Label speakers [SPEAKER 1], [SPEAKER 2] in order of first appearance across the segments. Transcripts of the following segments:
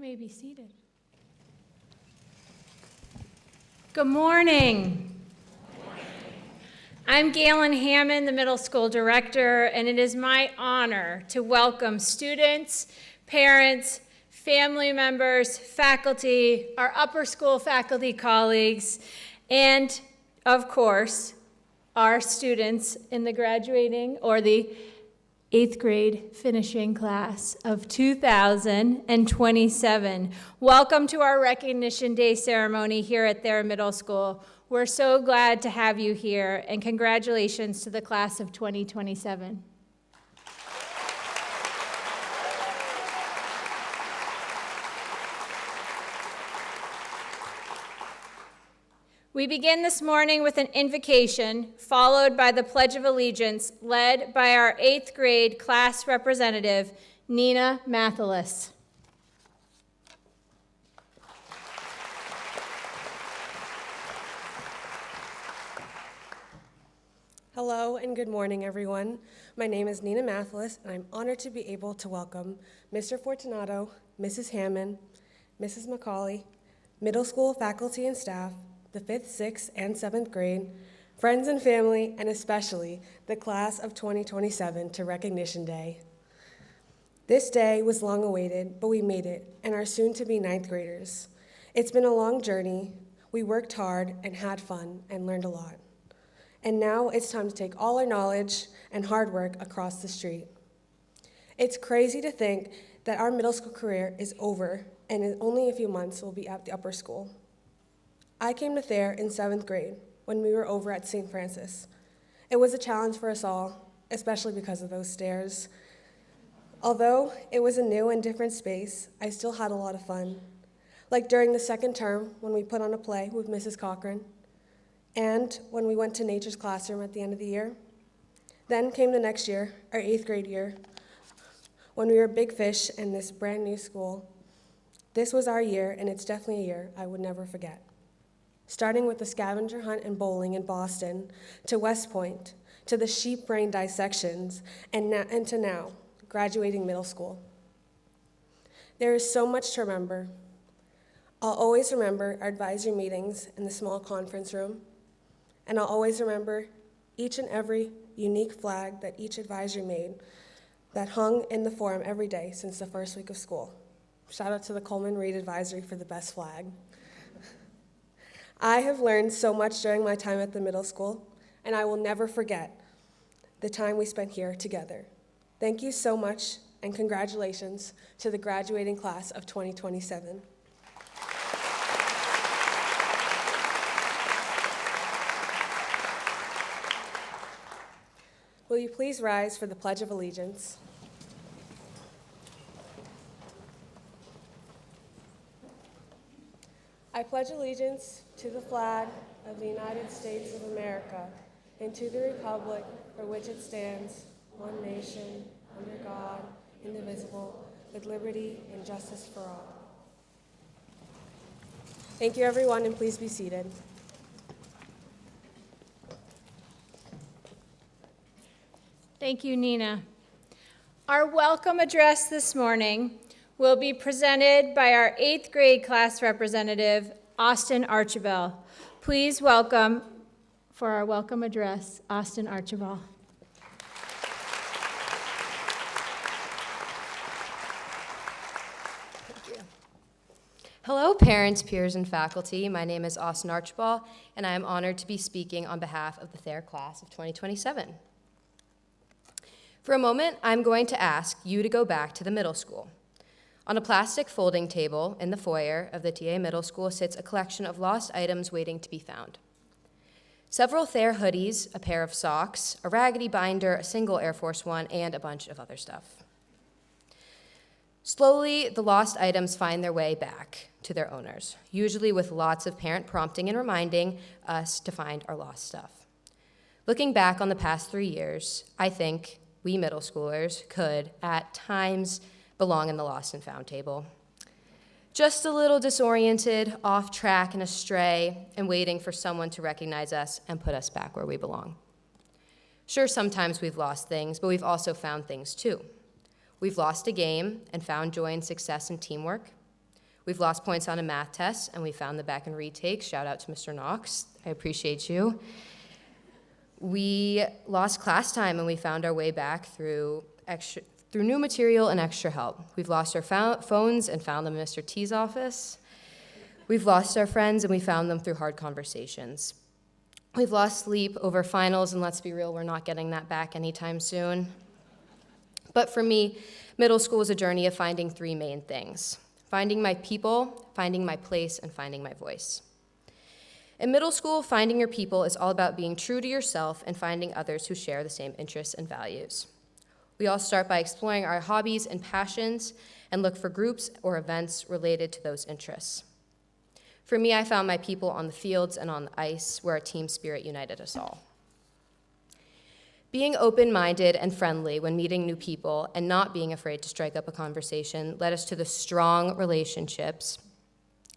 [SPEAKER 1] may be seated. Good morning. I'm Galen Hammond, the middle school director, and it is my honor to welcome students, parents, family members, faculty, our upper school faculty colleagues, and of course, our students in the graduating or the 8th grade finishing class of 2027. Welcome to our Recognition Day ceremony here at Thayer Middle School. We're so glad to have you here, and congratulations to the class of 2027. We begin this morning with an invocation, followed by the Pledge of Allegiance, led by our 8th grade class representative, Nina Mathalis.
[SPEAKER 2] Hello and good morning, everyone. My name is Nina Mathalis, and I'm honored to be able to welcome Mr. Fortunato, Mrs. Hammond, Mrs. McCauley, middle school faculty and staff, the 5th, 6th, and 7th grade, friends and family, and especially the class of 2027 to Recognition Day. This day was long awaited, but we made it, and are soon to be 9th graders. It's been a long journey. We worked hard and had fun and learned a lot. And now it's time to take all our knowledge and hard work across the street. It's crazy to think that our middle school career is over, and in only a few months we'll be at the upper school. I came to Thayer in 7th grade when we were over at St. Francis. It was a challenge for us all, especially because of those stairs. Although it was a new and different space, I still had a lot of fun. Like during the second term when we put on a play with Mrs. Cochran, and when we went to nature's classroom at the end of the year. Then came the next year, our 8th grade year, when we were big fish in this brand new school. This was our year, and it's definitely a year I would never forget. Starting with the scavenger hunt and bowling in Boston, to West Point, to the sheep brain dissections, and to now, graduating middle school. There is so much to remember. I'll always remember our advisory meetings in the small conference room, and I'll always remember each and every unique flag that each advisory made that hung in the forum every day since the first week of school. Shout out to the Coleman Reed Advisory for the best flag. I have learned so much during my time at the middle school, and I will never forget the time we spent here together. Thank you so much, and congratulations to the graduating class of 2027. Will you please rise for the Pledge of Allegiance? I pledge allegiance to the flag of the United States of America and to the republic for which it stands, one nation, under God, indivisible, with liberty and justice for all. Thank you, everyone, and please be seated.
[SPEAKER 1] Thank you, Nina. Our welcome address this morning will be presented by our 8th grade class representative, Austin Archibald. Please welcome, for our welcome address, Austin Archibald.
[SPEAKER 3] Thank you. Hello, parents, peers, and faculty. My name is Austin Archibald, and I am honored to be speaking on behalf of the Thayer class of 2027. For a moment, I'm going to ask you to go back to the middle school. On a plastic folding table in the foyer of the TA Middle School sits a collection of lost items waiting to be found. Several Thayer hoodies, a pair of socks, a raggedy binder, a single Air Force One, and a bunch of other stuff. Slowly, the lost items find their way back to their owners, usually with lots of parent prompting and reminding us to find our lost stuff. Looking back on the past 3 years, I think we middle schoolers could, at times, belong in the lost and found table. Just a little disoriented, off track and astray, and waiting for someone to recognize us and put us back where we belong. Sure, sometimes we've lost things, but we've also found things too. We've lost a game and found joy and success in teamwork. We've lost points on a math test, and we found the back and retakes. Shout out to Mr. Knox. I appreciate you. We lost class time, and we found our way back through new material and extra help. We've lost our phones and found them in Mr. T's office. We've lost our friends, and we found them through hard conversations. We've lost sleep over finals, and let's be real, we're not getting that back anytime soon. But for me, middle school was a journey of finding three main things: finding my people, finding my place, and finding my voice. In middle school, finding your people is all about being true to yourself and finding others who share the same interests and values. We all start by exploring our hobbies and passions and look for groups or events related to those interests. For me, I found my people on the fields and on the ice, where our team spirit united us all. Being open-minded and friendly when meeting new people and not being afraid to strike up a conversation led us to the strong relationships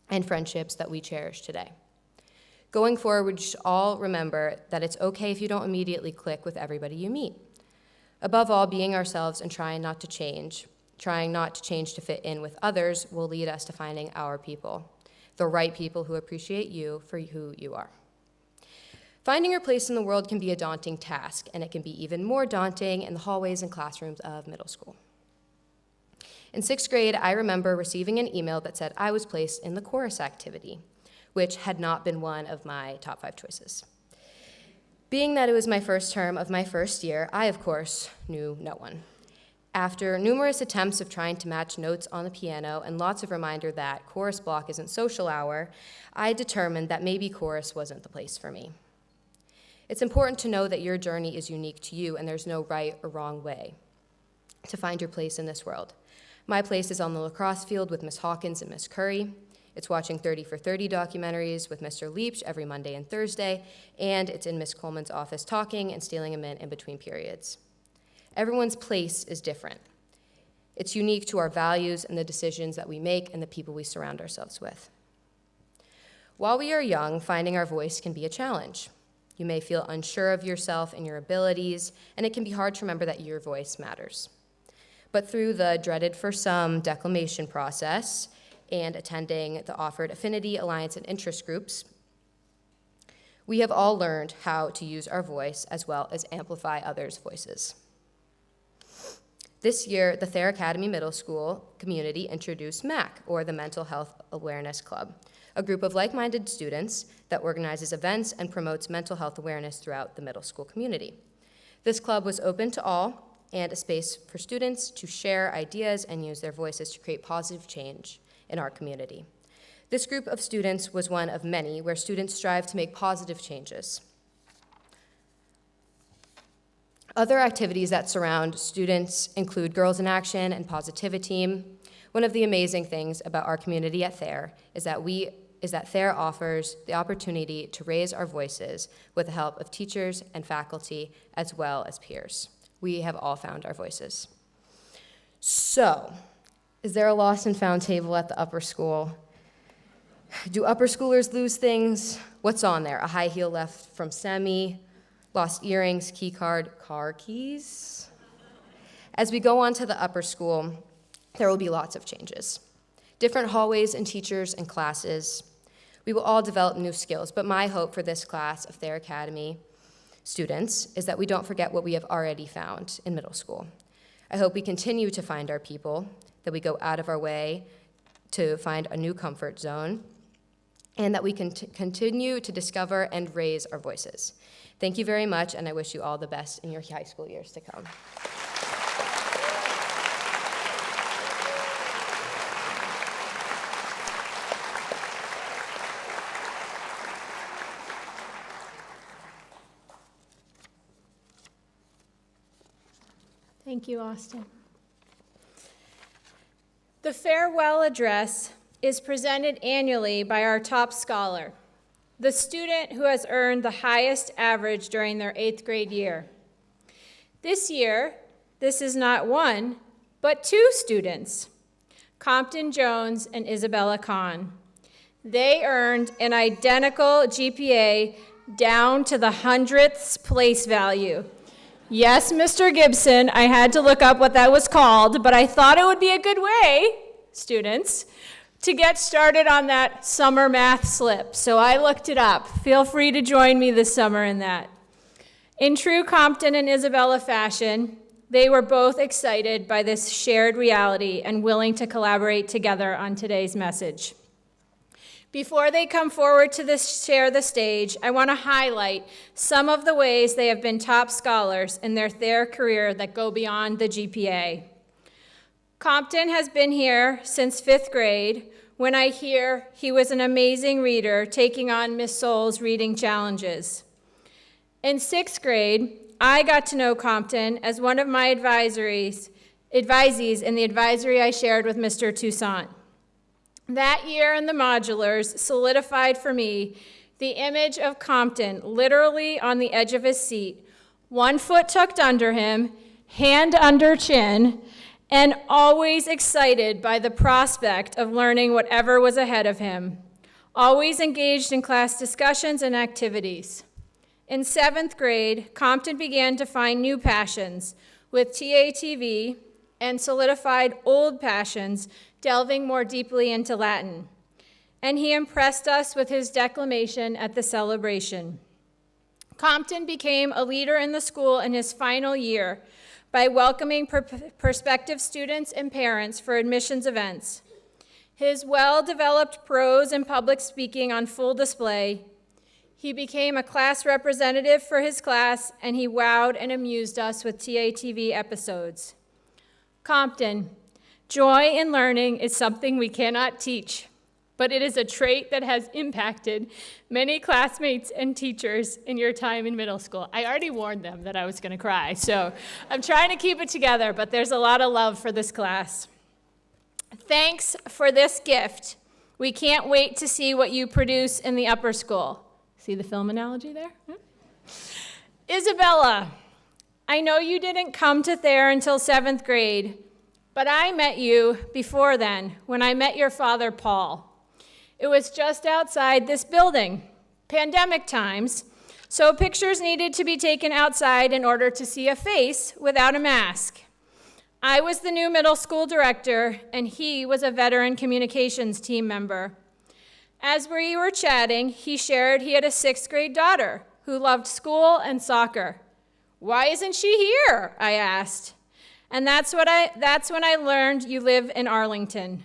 [SPEAKER 3] and friendships that we cherish today. Going forward, we should all remember that it's okay if you don't immediately click with everybody you meet. Above all, being ourselves and trying not to change to fit in with others will lead us to finding our people, the right people who appreciate you for who you are. Finding your place in the world can be a daunting task, and it can be even more daunting in the hallways and classrooms of middle school. In 6th grade, I remember receiving an email that said I was placed in the chorus activity, which had not been one of my top 5 choices. Being that it was my first term of my first year, I, of course, knew no one. After numerous attempts of trying to match notes on the piano and lots of reminder that chorus block isn't social hour, I determined that maybe chorus wasn't the place for me. It's important to know that your journey is unique to you and there's no right or wrong way to find your place in this world. My place is on the lacrosse field with Miss Hawkins and Miss Curry. It's watching 30 for 30 documentaries with Mr. Leach every Monday and Thursday, and it's in Miss Coleman's office talking and stealing a mint in between periods. Everyone's place is different. It's unique to our values and the decisions that we make and the people we surround ourselves with. While we are young, finding our voice can be a challenge. You may feel unsure of yourself and your abilities, and it can be hard to remember that your voice matters. But through the dreaded for some declamation process and attending the offered affinity, alliance, and interest groups, we have all learned how to use our voice as well as amplify others' voices. This year, the Thayer Academy Middle School community introduced MAC, or the Mental Health Awareness Club, a group of like-minded students that organizes events and promotes mental health awareness throughout the middle school community. This club was open to all and a space for students to share ideas and use their voices to create positive change in our community. This group of students was one of many where students strive to make positive changes. Other activities that surround students include Girls in Action and Positivity. One of the amazing things about our community at Thayer is that Thayer offers the opportunity to raise our voices with the help of teachers and faculty as well as peers. We have all found our voices. So, is there a lost and found table at the upper school? Do upper schoolers lose things? What's on there? A high heel left from semi, lost earrings, key card, car keys? As we go on to the upper school, there will be lots of changes. Different hallways and teachers and classes. We will all develop new skills, but my hope for this class of Thayer Academy students is that we don't forget what we have already found in middle school. I hope we continue to find our people, that we go out of our way to find a new comfort zone, and that we can continue to discover and raise our voices. Thank you very much, and I wish you all the best in your high school years to come.
[SPEAKER 1] Thank you, Austin. The farewell address is presented annually by our top scholar, the student who has earned the highest average during their 8th grade year. This year, this is not one, but 2 students, Compton Jones and Isabella Kahn. They earned an identical GPA down to the 100th place value. Yes, Mr. Gibson, I had to look up what that was called, but I thought it would be a good way, students, to get started on that summer math slip. So I looked it up. Feel free to join me this summer in that. In true Compton and Isabella fashion, they were both excited by this shared reality and willing to collaborate together on today's message. Before they come forward to share the stage, I want to highlight some of the ways they have been top scholars in their career that go beyond the GPA. Compton has been here since 5th grade, when I hear he was an amazing reader taking on Miss Soul's reading challenges. In 6th grade, I got to know Compton as one of my advisees in the advisory I shared with Mr. Toussaint. That year in the modulars solidified for me the image of Compton literally on the edge of his seat, 1 foot tucked under him, hand under chin, and always excited by the prospect of learning whatever was ahead of him, always engaged in class discussions and activities. In 7th grade, Compton began to find new passions with TATV and solidified old passions, delving more deeply into Latin. And he impressed us with his declamation at the celebration. Compton became a leader in the school in his final year by welcoming prospective students and parents for admissions events. His well-developed prose and public speaking on full display. He became a class representative for his class, and he wowed and amused us with TATV episodes. Compton, joy in learning is something we cannot teach, but it is a trait that has impacted many classmates and teachers in your time in middle school. I already warned them that I was going to cry, so I'm trying to keep it together, but there's a lot of love for this class. Thanks for this gift. We can't wait to see what you produce in the upper school. See the film analogy there? Isabella, I know you didn't come to Thayer until 7th grade, but I met you before then when I met your father, Paul. It was just outside this building, pandemic times, so pictures needed to be taken outside in order to see a face without a mask. I was the new middle school director, and he was a veteran communications team member. As we were chatting, he shared he had a 6th grade daughter who loved school and soccer. Why isn't she here? I asked. And that's when I learned you live in Arlington.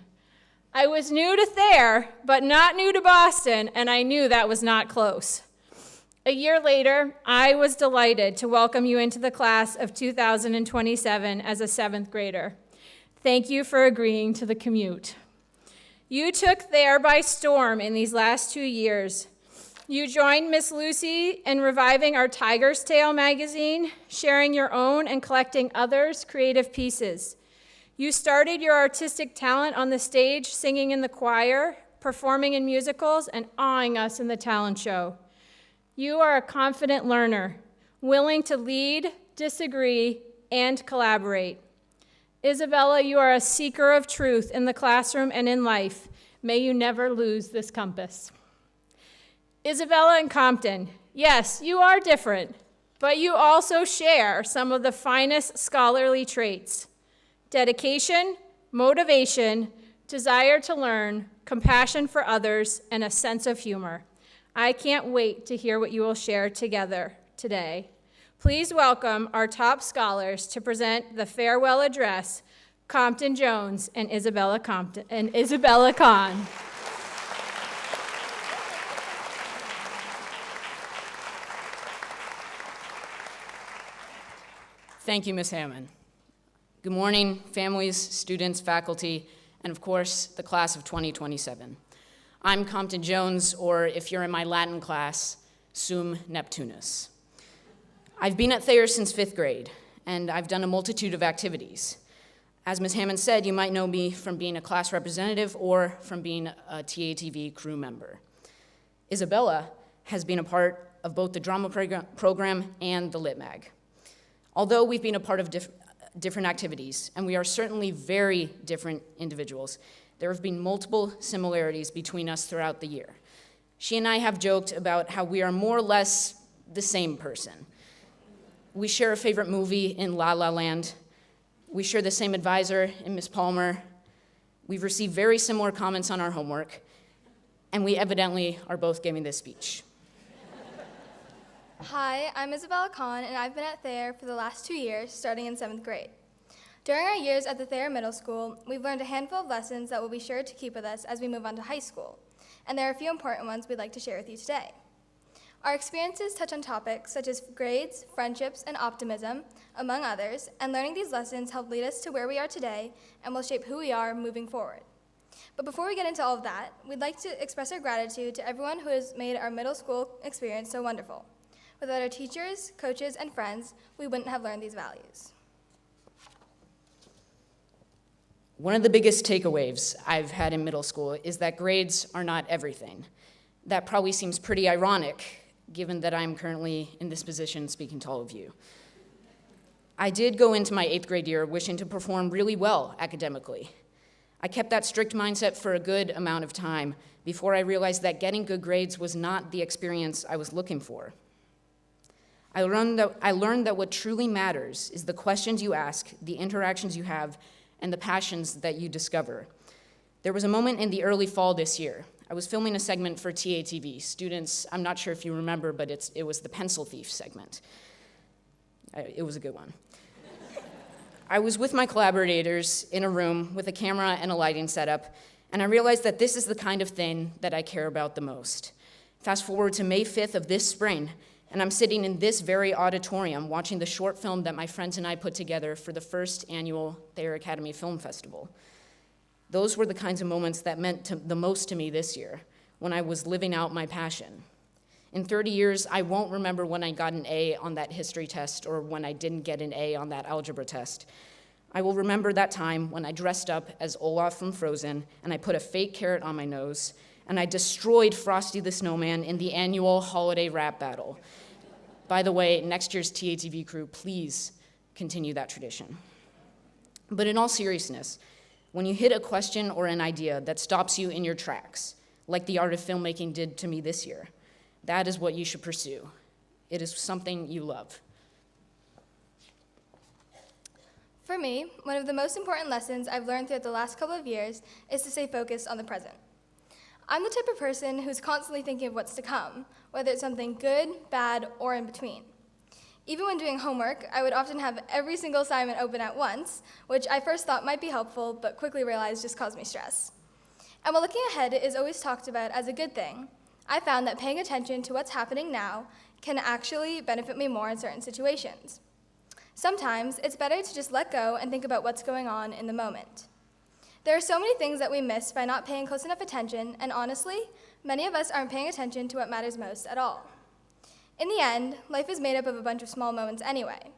[SPEAKER 1] I was new to Thayer, but not new to Boston, and I knew that was not close. A year later, I was delighted to welcome you into the class of 2027 as a 7th grader. Thank you for agreeing to the commute. You took Thayer by storm in these last 2 years. You joined Miss Lucy in reviving our Tiger's Tale magazine, sharing your own and collecting others' creative pieces. You started your artistic talent on the stage, singing in the choir, performing in musicals, and awing us in the talent show. You are a confident learner, willing to lead, disagree, and collaborate. Isabella, you are a seeker of truth in the classroom and in life. May you never lose this compass. Isabella and Compton, yes, you are different, but you also share some of the finest scholarly traits: dedication, motivation, desire to learn, compassion for others, and a sense of humor. I can't wait to hear what you will share together today. Please welcome our top scholars to present the farewell address, Compton Jones and Isabella Kahn.
[SPEAKER 4] Thank you, Ms. Hammond. Good morning, families, students, faculty, and of course, the class of 2027. I'm Compton Jones, or if you're in my Latin class, Sum Neptunus. I've been at Thayer since 5th grade, and I've done a multitude of activities. As Ms. Hammond said, you might know me from being a class representative or from being a TATV crew member. Isabella has been a part of both the drama program and the Lit Mag. Although we've been a part of different activities, and we are certainly very different individuals, there have been multiple similarities between us throughout the year. She and I have joked about how we are more or less the same person. We share a favorite movie in La La Land. We share the same advisor in Miss Palmer. We've received very similar comments on our homework, and we evidently are both giving this speech.
[SPEAKER 5] Hi, I'm Isabella Kahn, and I've been at Thayer for the last 2 years, starting in 7th grade. During our years at the Thayer Middle School, we've learned a handful of lessons that will be sure to keep with us as we move on to high school, and there are a few important ones we'd like to share with you today. Our experiences touch on topics such as grades, friendships, and optimism, among others, and learning these lessons help lead us to where we are today and will shape who we are moving forward. But before we get into all of that, we'd like to express our gratitude to everyone who has made our middle school experience so wonderful. Without our teachers, coaches, and friends, we wouldn't have learned these values.
[SPEAKER 4] One of the biggest takeaways I've had in middle school is that grades are not everything. That probably seems pretty ironic, given that I'm currently in this position speaking to all of you. I did go into my 8th grade year wishing to perform really well academically. I kept that strict mindset for a good amount of time before I realized that getting good grades was not the experience I was looking for. I learned that what truly matters is the questions you ask, the interactions you have, and the passions that you discover. There was a moment in the early fall this year. I was filming a segment for TATV. Students, I'm not sure if you remember, but it was the pencil thief segment. It was a good one. I was with my collaborators in a room with a camera and a lighting setup, and I realized that this is the kind of thing that I care about the most. Fast forward to May 5th of this spring, and I'm sitting in this very auditorium watching the short film that my friends and I put together for the first annual Thayer Academy Film Festival. Those were the kinds of moments that meant the most to me this year, when I was living out my passion. In 30 years, I won't remember when I got an A on that history test or when I didn't get an A on that algebra test. I will remember that time when I dressed up as Olaf from Frozen and I put a fake carrot on my nose and I destroyed Frosty the Snowman in the annual holiday rap battle. By the way, next year's TATV crew, please continue that tradition. But in all seriousness, when you hit a question or an idea that stops you in your tracks, like the art of filmmaking did to me this year, that is what you should pursue. It is something you love.
[SPEAKER 5] For me, one of the most important lessons I've learned throughout the last couple of years is to stay focused on the present. I'm the type of person who's constantly thinking of what's to come, whether it's something good, bad, or in between. Even when doing homework, I would often have every single assignment open at once, which I first thought might be helpful, but quickly realized just caused me stress. And while looking ahead is always talked about as a good thing, I found that paying attention to what's happening now can actually benefit me more in certain situations. Sometimes it's better to just let go and think about what's going on in the moment. There are so many things that we miss by not paying close enough attention, and honestly, many of us aren't paying attention to what matters most at all. In the end, life is made up of a bunch of small moments anyway.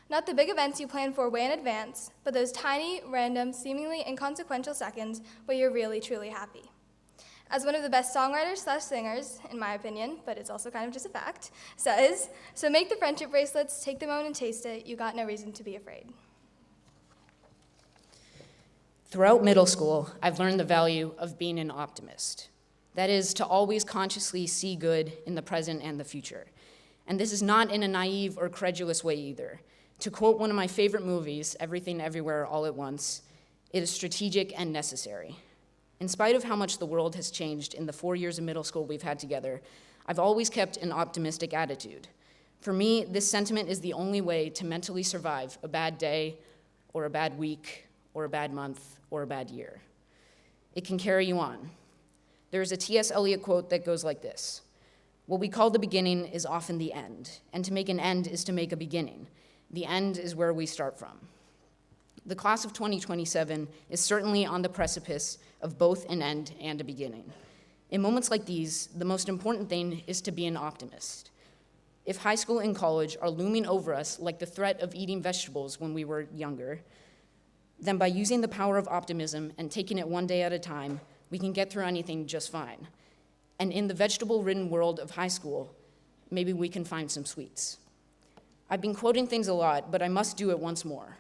[SPEAKER 5] Not the big events you plan for way in advance, but those tiny, random, seemingly inconsequential seconds where you're really, truly happy. As one of the best songwriters/singers, in my opinion, but it's also kind of just a fact, says, "So make the friendship bracelets, take the moment and taste it, you got no reason to be afraid."
[SPEAKER 4] Throughout middle school, I've learned the value of being an optimist. That is, to always consciously see good in the present and the future. And this is not in a naive or credulous way either. To quote one of my favorite movies, Everything Everywhere All at Once, it is strategic and necessary. In spite of how much the world has changed in the 4 years of middle school we've had together, I've always kept an optimistic attitude. For me, this sentiment is the only way to mentally survive a bad day, or a bad week, or a bad month, or a bad year. It can carry you on. There is a T.S. Eliot quote that goes like this: "What we call the beginning is often the end, and to make an end is to make a beginning. The end is where we start from." The class of 2027 is certainly on the precipice of both an end and a beginning. In moments like these, the most important thing is to be an optimist. If high school and college are looming over us like the threat of eating vegetables when we were younger, then by using the power of optimism and taking it one day at a time, we can get through anything just fine. And in the vegetable-ridden world of high school, maybe we can find some sweets. I've been quoting things a lot, but I must do it once more.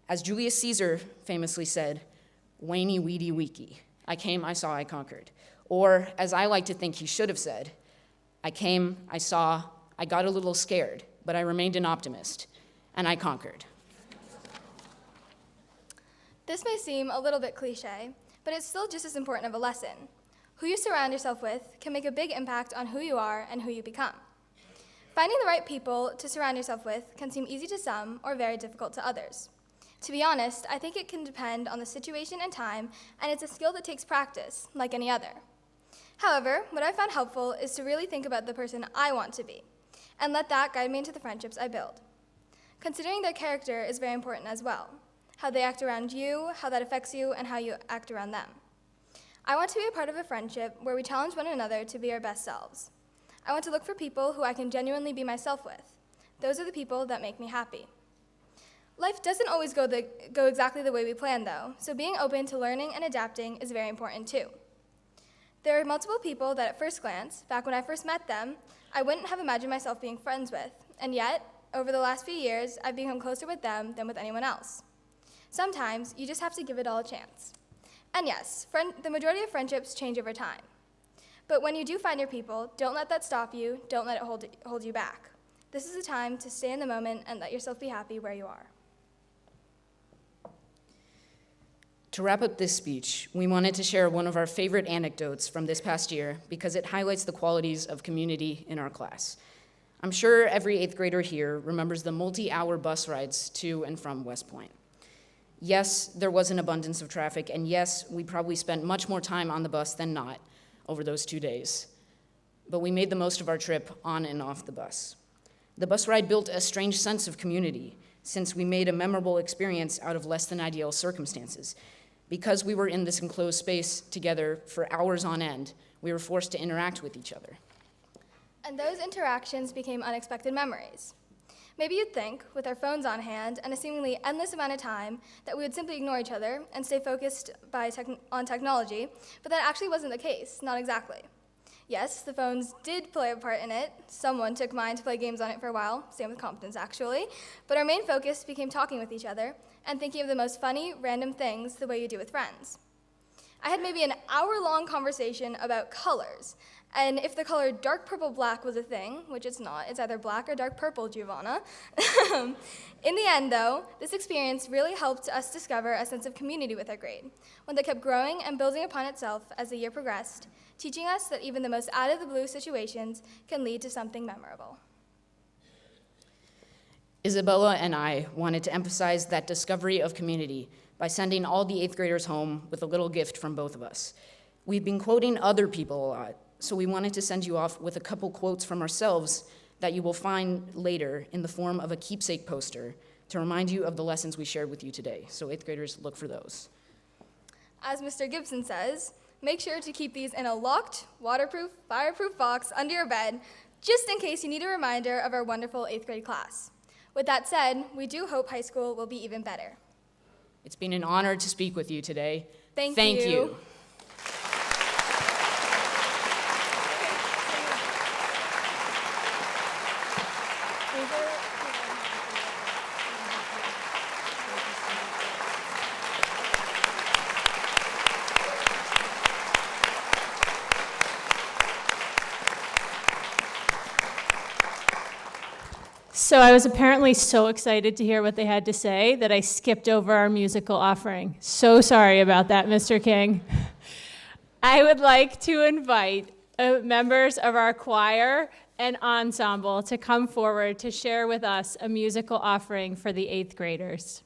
[SPEAKER 4] As Julius Caesar famously said, "Wainy, weedy, weaky. I came, I saw, I conquered." Or, as I like to think he should have said, "I came, I saw, I got a little scared, but I remained an optimist, and I conquered."
[SPEAKER 5] This may seem a little bit cliche, but it's still just as important of a lesson. Who you surround yourself with can make a big impact on who you are and who you become. Finding the right people to surround yourself with can seem easy to some or very difficult to others. To be honest, I think it can depend on the situation and time, and it's a skill that takes practice, like any other. However, what I found helpful is to really think about the person I want to be, and let that guide me into the friendships I build. Considering their character is very important as well. How they act around you, how that affects you, and how you act around them. I want to be a part of a friendship where we challenge one another to be our best selves. I want to look for people who I can genuinely be myself with. Those are the people that make me happy. Life doesn't always go exactly the way we plan, though, so being open to learning and adapting is very important too. There are multiple people that at first glance, back when I first met them, I wouldn't have imagined myself being friends with, and yet, over the last few years, I've become closer with them than with anyone else. Sometimes, you just have to give it all a chance. And yes, the majority of friendships change over time. But when you do find your people, don't let that stop you, don't let it hold you back. This is a time to stay in the moment and let yourself be happy where you are.
[SPEAKER 4] To wrap up this speech, we wanted to share one of our favorite anecdotes from this past year because it highlights the qualities of community in our class. I'm sure every 8th grader here remembers the multi-hour bus rides to and from West Point. Yes, there was an abundance of traffic, and yes, we probably spent much more time on the bus than not over those 2 days. But we made the most of our trip on and off the bus. The bus ride built a strange sense of community, since we made a memorable experience out of less than ideal circumstances. Because we were in this enclosed space together for hours on end, we were forced to interact with each other.
[SPEAKER 5] And those interactions became unexpected memories. Maybe you'd think, with our phones on hand and a seemingly endless amount of time, that we would simply ignore each other and stay focused on technology, but that actually wasn't the case, not exactly. Yes, the phones did play a part in it. Someone took mine to play games on it for a while, same with Compton's actually, but our main focus became talking with each other and thinking of the most funny, random things the way you do with friends. I had maybe an hour-long conversation about colors, and if the color dark purple black was a thing, which it's not, it's either black or dark purple, Giovanna. In the end, though, this experience really helped us discover a sense of community with our grade, one that kept growing and building upon itself as the year progressed, teaching us that even the most out-of-the-blue situations can lead to something memorable.
[SPEAKER 4] Isabella and I wanted to emphasize that discovery of community by sending all the 8th graders home with a little gift from both of us. We've been quoting other people a lot, so we wanted to send you off with a couple quotes from ourselves that you will find later in the form of a keepsake poster to remind you of the lessons we shared with you today. So 8th graders, look for those.
[SPEAKER 5] As Mr. Gibson says, make sure to keep these in a locked, waterproof, fireproof box under your bed, just in case you need a reminder of our wonderful 8th grade class. With that said, we do hope high school will be even better.
[SPEAKER 4] It's been an honor to speak with you today.
[SPEAKER 5] Thank
[SPEAKER 4] you.
[SPEAKER 5] you.
[SPEAKER 1] So I was apparently so excited to hear what they had to say that I skipped over our musical offering. So sorry about that, Mr. King. I would like to invite members of our choir and ensemble to come forward to share with us a musical offering for the 8th graders.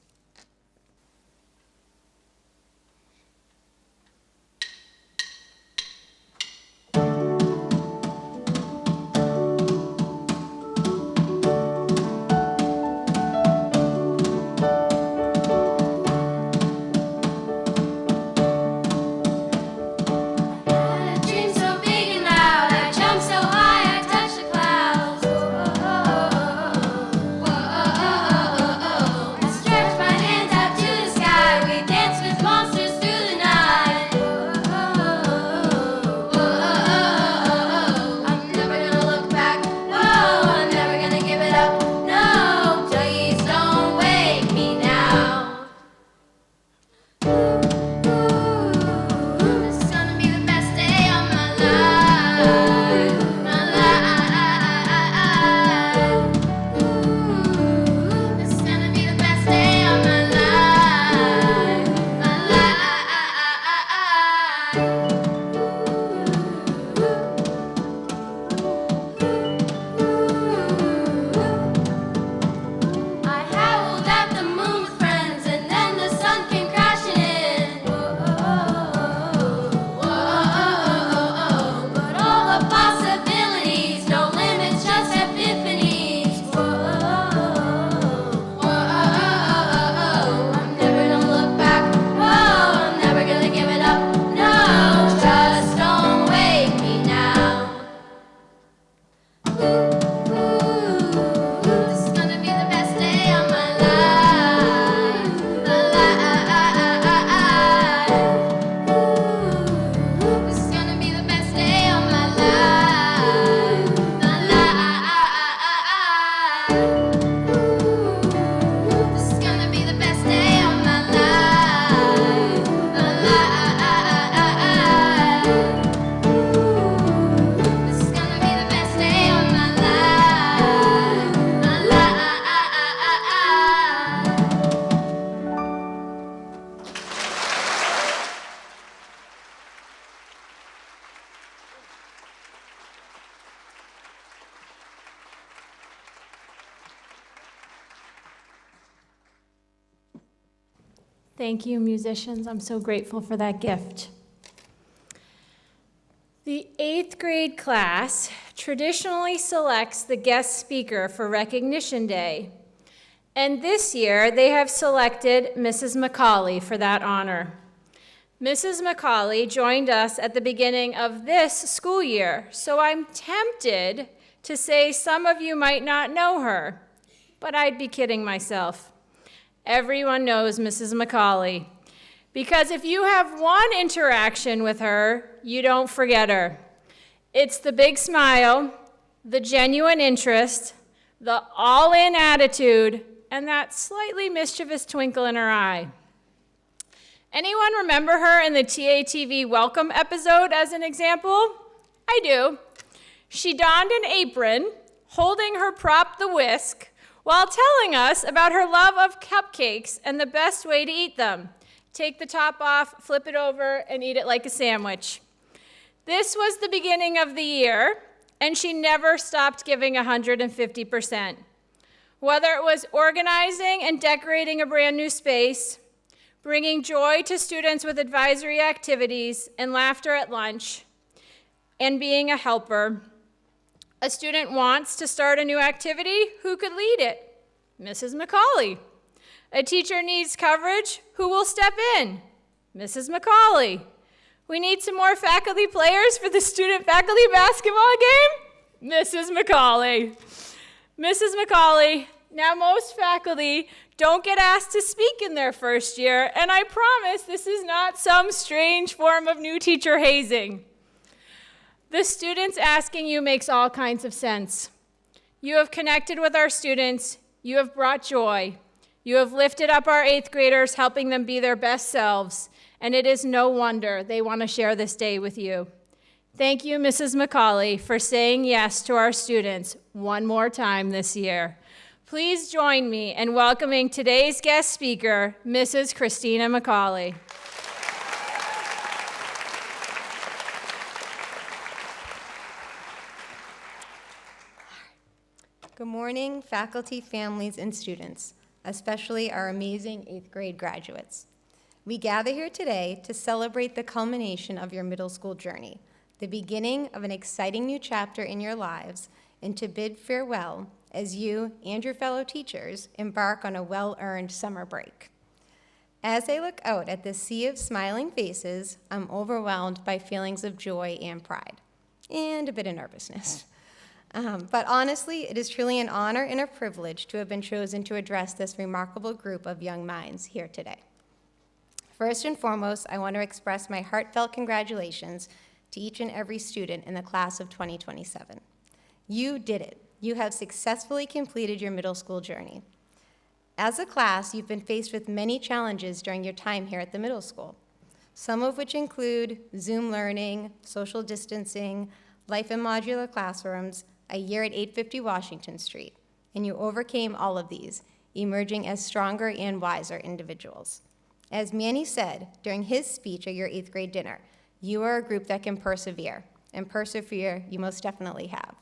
[SPEAKER 6] Stretch my
[SPEAKER 1] Thank you, musicians. I'm so grateful for that gift. The 8th grade class traditionally selects the guest speaker for Recognition Day. And this year, they have selected Mrs. McCauley for that honor. Mrs. McCauley joined us at the beginning of this school year, so I'm tempted to say some of you might not know her, but I'd be kidding myself. Everyone knows Mrs. McCauley, because if you have one interaction with her, you don't forget her. It's the big smile, the genuine interest, the all-in attitude, and that slightly mischievous twinkle in her eye. Anyone remember her in the TATV Welcome episode as an example? I do. She donned an apron, holding her prop, the whisk, while telling us about her love of cupcakes and the best way to eat them. Take the top off, flip it over, and eat it like a sandwich. This was the beginning of the year, and she never stopped giving 150%. Whether it was organizing and decorating a brand new space, bringing joy to students with advisory activities and laughter at lunch, and being a helper. A student wants to start a new activity, who could lead it? Mrs. McCauley. A teacher needs coverage, who will step in? Mrs. McCauley. We need some more faculty players for the student-faculty basketball game? Mrs. McCauley. Mrs. McCauley. Now, most faculty don't get asked to speak in their first year, and I promise this is not some strange form of new teacher hazing. The students asking you makes all kinds of sense. You have connected with our students. You have brought joy. You have lifted up our 8th graders, helping them be their best selves, and it is no wonder they want to share this day with you. Thank you, Mrs. McCauley, for saying yes to our students one more time this year. Please join me in welcoming today's guest speaker, Mrs. Christina McCauley.
[SPEAKER 6] Good morning, faculty, families, and students, especially our amazing 8th grade graduates. We gather here today to celebrate the culmination of your middle school journey, the beginning of an exciting new chapter in your lives, and to bid farewell as you and your fellow teachers embark on a well-earned summer break. As I look out at this sea of smiling faces, I'm overwhelmed by feelings of joy and pride, and a bit of nervousness. But honestly, it is truly an honor and a privilege to have been chosen to address this remarkable group of young minds here today. First and foremost, I want to express my heartfelt congratulations to each and every student in the class of 2027. You did it. You have successfully completed your middle school journey. As a class, you've been faced with many challenges during your time here at the middle school, some of which include Zoom learning, social distancing, life in modular classrooms, a year at 850 Washington Street, and you overcame all of these, emerging as stronger and wiser individuals. As Manny said during his speech at your 8th grade dinner, you are a group that can persevere, and persevere you most definitely have.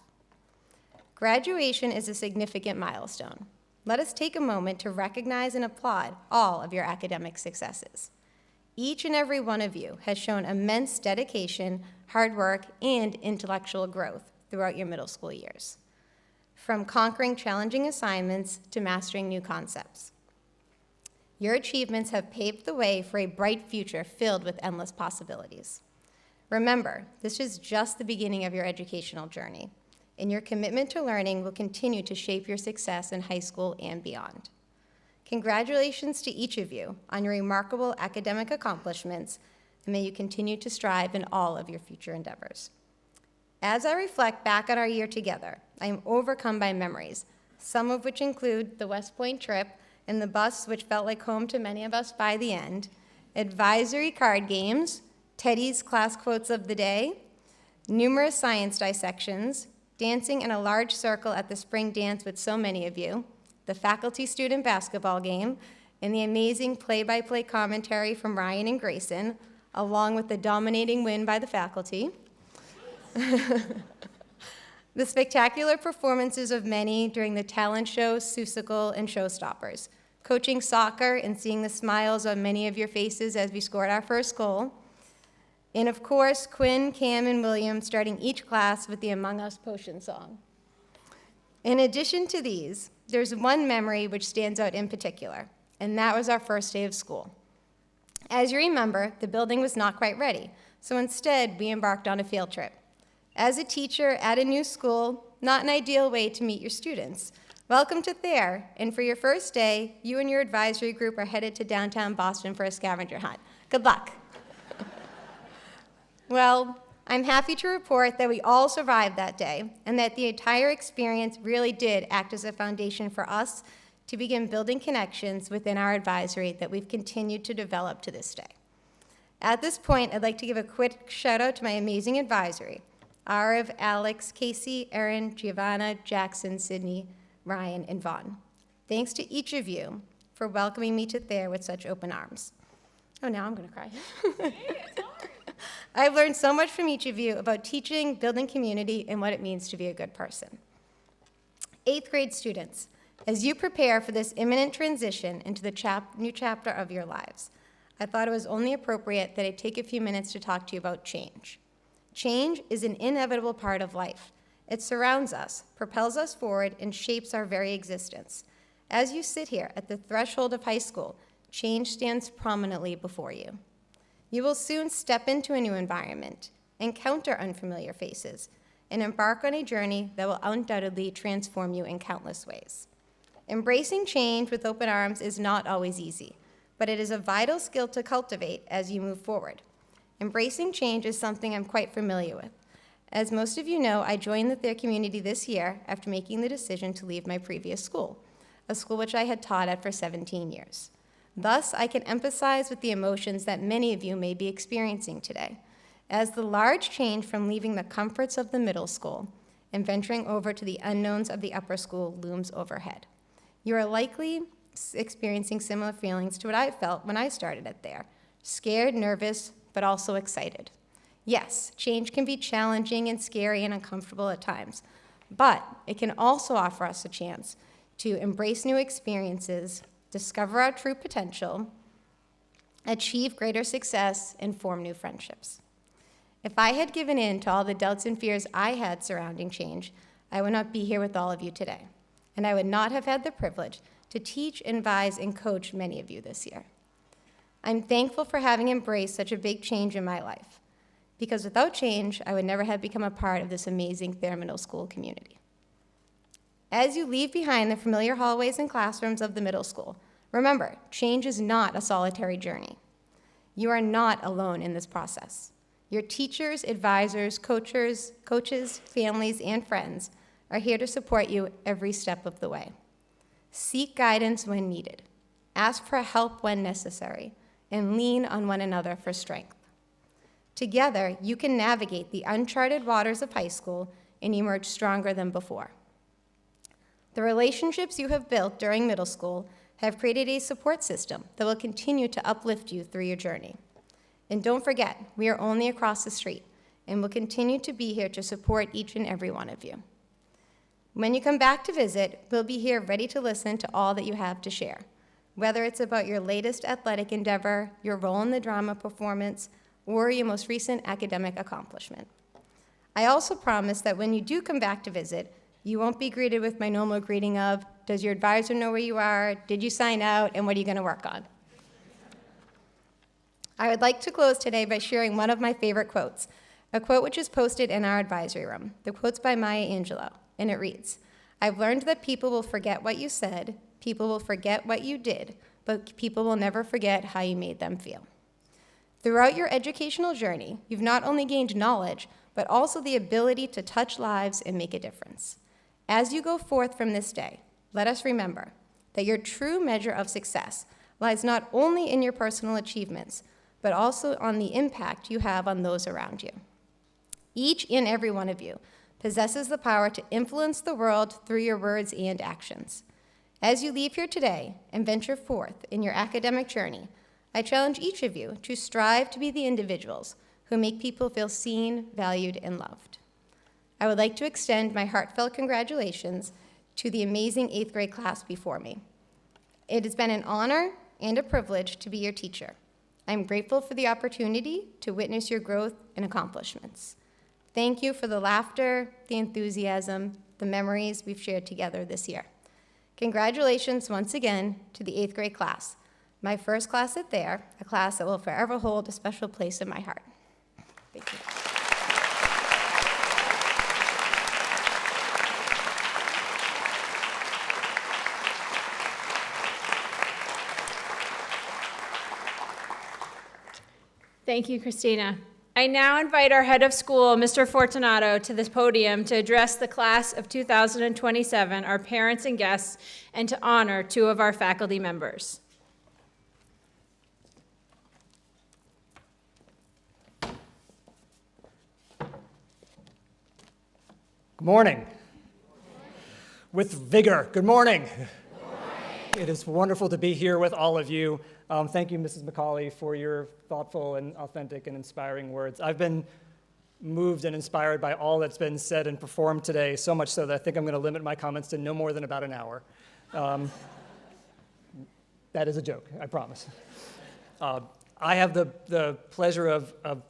[SPEAKER 6] Graduation is a significant milestone. Let us take a moment to recognize and applaud all of your academic successes. Each and every one of you has shown immense dedication, hard work, and intellectual growth throughout your middle school years, from conquering challenging assignments to mastering new concepts. Your achievements have paved the way for a bright future filled with endless possibilities. Remember, this is just the beginning of your educational journey, and your commitment to learning will continue to shape your success in high school and beyond. Congratulations to each of you on your remarkable academic accomplishments, and may you continue to strive in all of your future endeavors. As I reflect back on our year together, I am overcome by memories, some of which include the West Point trip and the bus, which felt like home to many of us by the end, advisory card games, Teddy's class quotes of the day, numerous science dissections, dancing in a large circle at the spring dance with so many of you, the faculty-student basketball game, and the amazing play-by-play commentary from Ryan and Grayson, along with the dominating win by the faculty, the spectacular performances of many during the talent show, Seussical, and Showstoppers, coaching soccer and seeing the smiles on many of your faces as we scored our first goal. And of course, Quinn, Cam, and William starting each class with the Among Us potion song. In addition to these, there's one memory which stands out in particular, and that was our first day of school. As you remember, the building was not quite ready, so instead we embarked on a field trip. As a teacher at a new school, not an ideal way to meet your students. Welcome to Thayer, and for your first day, you and your advisory group are headed to downtown Boston for a scavenger hunt. Good luck. Well, I'm happy to report that we all survived that day, and that the entire experience really did act as a foundation for us to begin building connections within our advisory that we've continued to develop to this day. At this point, I'd like to give a quick shout out to my amazing advisory, R of Alex, Casey, Erin, Giovanna, Jackson, Sydney, Ryan, and Vaughn. Thanks to each of you for welcoming me to Thayer with such open arms. Oh, now I'm gonna cry. I've learned so much from each of you about teaching, building community, and what it means to be a good person. 8th grade students, as you prepare for this imminent transition into the new chapter of your lives, I thought it was only appropriate that I take a few minutes to talk to you about change. Change is an inevitable part of life. It surrounds us, propels us forward, and shapes our very existence. As you sit here at the threshold of high school, change stands prominently before you. You will soon step into a new environment, encounter unfamiliar faces, and embark on a journey that will undoubtedly transform you in countless ways. Embracing change with open arms is not always easy, but it is a vital skill to cultivate as you move forward. Embracing change is something I'm quite familiar with. As most of you know, I joined the Thayer community this year after making the decision to leave my previous school, a school which I had taught at for 17 years. Thus, I can empathize with the emotions that many of you may be experiencing today, as the large change from leaving the comforts of the middle school and venturing over to the unknowns of the upper school looms overhead. You are likely experiencing similar feelings to what I felt when I started at Thayer, scared, nervous, but also excited. Yes, change can be challenging and scary and uncomfortable at times, but it can also offer us a chance to embrace new experiences, discover our true potential, achieve greater success, and form new friendships. If I had given in to all the doubts and fears I had surrounding change, I would not be here with all of you today, and I would not have had the privilege to teach, advise, and coach many of you this year. I'm thankful for having embraced such a big change in my life, because without change, I would never have become a part of this amazing Thayer Middle School community. As you leave behind the familiar hallways and classrooms of the middle school, remember, change is not a solitary journey. You are not alone in this process. Your teachers, advisors, coaches, families, and friends are here to support you every step of the way. Seek guidance when needed, ask for help when necessary, and lean on one another for strength. Together, you can navigate the uncharted waters of high school and emerge stronger than before. The relationships you have built during middle school have created a support system that will continue to uplift you through your journey. And don't forget, we are only across the street and will continue to be here to support each and every one of you. When you come back to visit, we'll be here ready to listen to all that you have to share, whether it's about your latest athletic endeavor, your role in the drama performance, or your most recent academic accomplishment. I also promise that when you do come back to visit, you won't be greeted with my normal greeting of, does your advisor know where you are? Did you sign out? And what are you going to work on? I would like to close today by sharing one of my favorite quotes, a quote which is posted in our advisory room. The quote's by Maya Angelou, and it reads, "I've learned that people will forget what you said, people will forget what you did, but people will never forget how you made them feel." Throughout your educational journey, you've not only gained knowledge, but also the ability to touch lives and make a difference. As you go forth from this day, let us remember that your true measure of success lies not only in your personal achievements, but also on the impact you have on those around you. Each and every one of you possesses the power to influence the world through your words and actions. As you leave here today and venture forth in your academic journey, I challenge each of you to strive to be the individuals who make people feel seen, valued, and loved. I would like to extend my heartfelt congratulations to the amazing 8th grade class before me. It has been an honor and a privilege to be your teacher. I'm grateful for the opportunity to witness your growth and accomplishments. Thank you for the laughter, the enthusiasm, the memories we've shared together this year. Congratulations once again to the 8th grade class, my first class at Thayer, a class that will forever hold a special place in my heart. Thank you.
[SPEAKER 1] Thank you, Christina. I now invite our head of school, Mr. Fortunato, to this podium to address the class of 2027, our parents and guests, and to honor 2 of our faculty members.
[SPEAKER 7] Good morning. With vigor, good morning. It is wonderful to be here with all of you. Thank you, Mrs. McCauley, for your thoughtful and authentic and inspiring words. I've been moved and inspired by all that's been said and performed today, so much so that I think I'm going to limit my comments to no more than about an hour. That is a joke, I promise. I have the pleasure of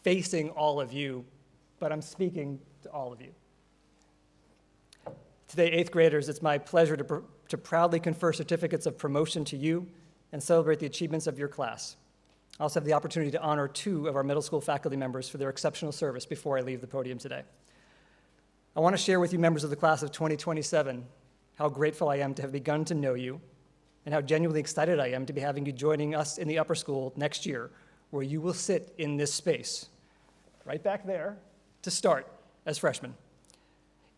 [SPEAKER 7] facing all of you, but I'm speaking to all of you. Today, 8th graders, it's my pleasure to proudly confer certificates of promotion to you and celebrate the achievements of your class. I also have the opportunity to honor 2 of our middle school faculty members for their exceptional service before I leave the podium today. I want to share with you, members of the class of 2027, how grateful I am to have begun to know you and how genuinely excited I am to be having you joining us in the upper school next year, where you will sit in this space, right back there, to start as freshmen.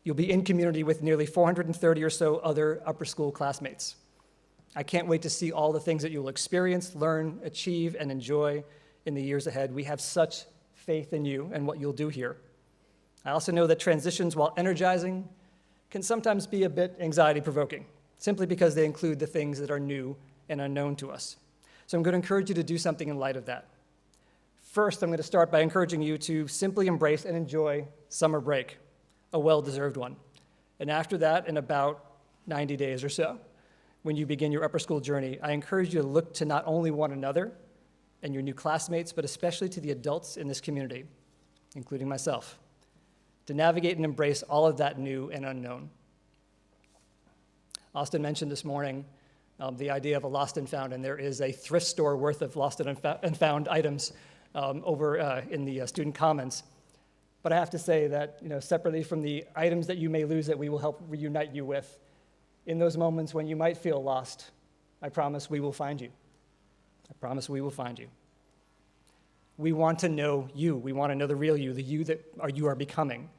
[SPEAKER 7] You'll be in community with nearly 430 or so other upper school classmates. I can't wait to see all the things that you'll experience, learn, achieve, and enjoy in the years ahead. We have such faith in you and what you'll do here. I also know that transitions, while energizing, can sometimes be a bit anxiety-provoking, simply because they include the things that are new and unknown to us. So I'm going to encourage you to do something in light of that. First, I'm going to start by encouraging you to simply embrace and enjoy summer break, a well-deserved one. And after that, in about 90 days or so, when you begin your upper school journey, I encourage you to look to not only one another and your new classmates, but especially to the adults in this community, including myself, to navigate and embrace all of that new and unknown. Austin mentioned this morning the idea of a lost and found, and there is a thrift store worth of lost and found items over in the student commons. But I have to say that, separately from the items that you may lose that we will help reunite you with, in those moments when you might feel lost, I promise we will find you. I promise we will find you. We want to know you. We want to know the real you, the you that you are becoming.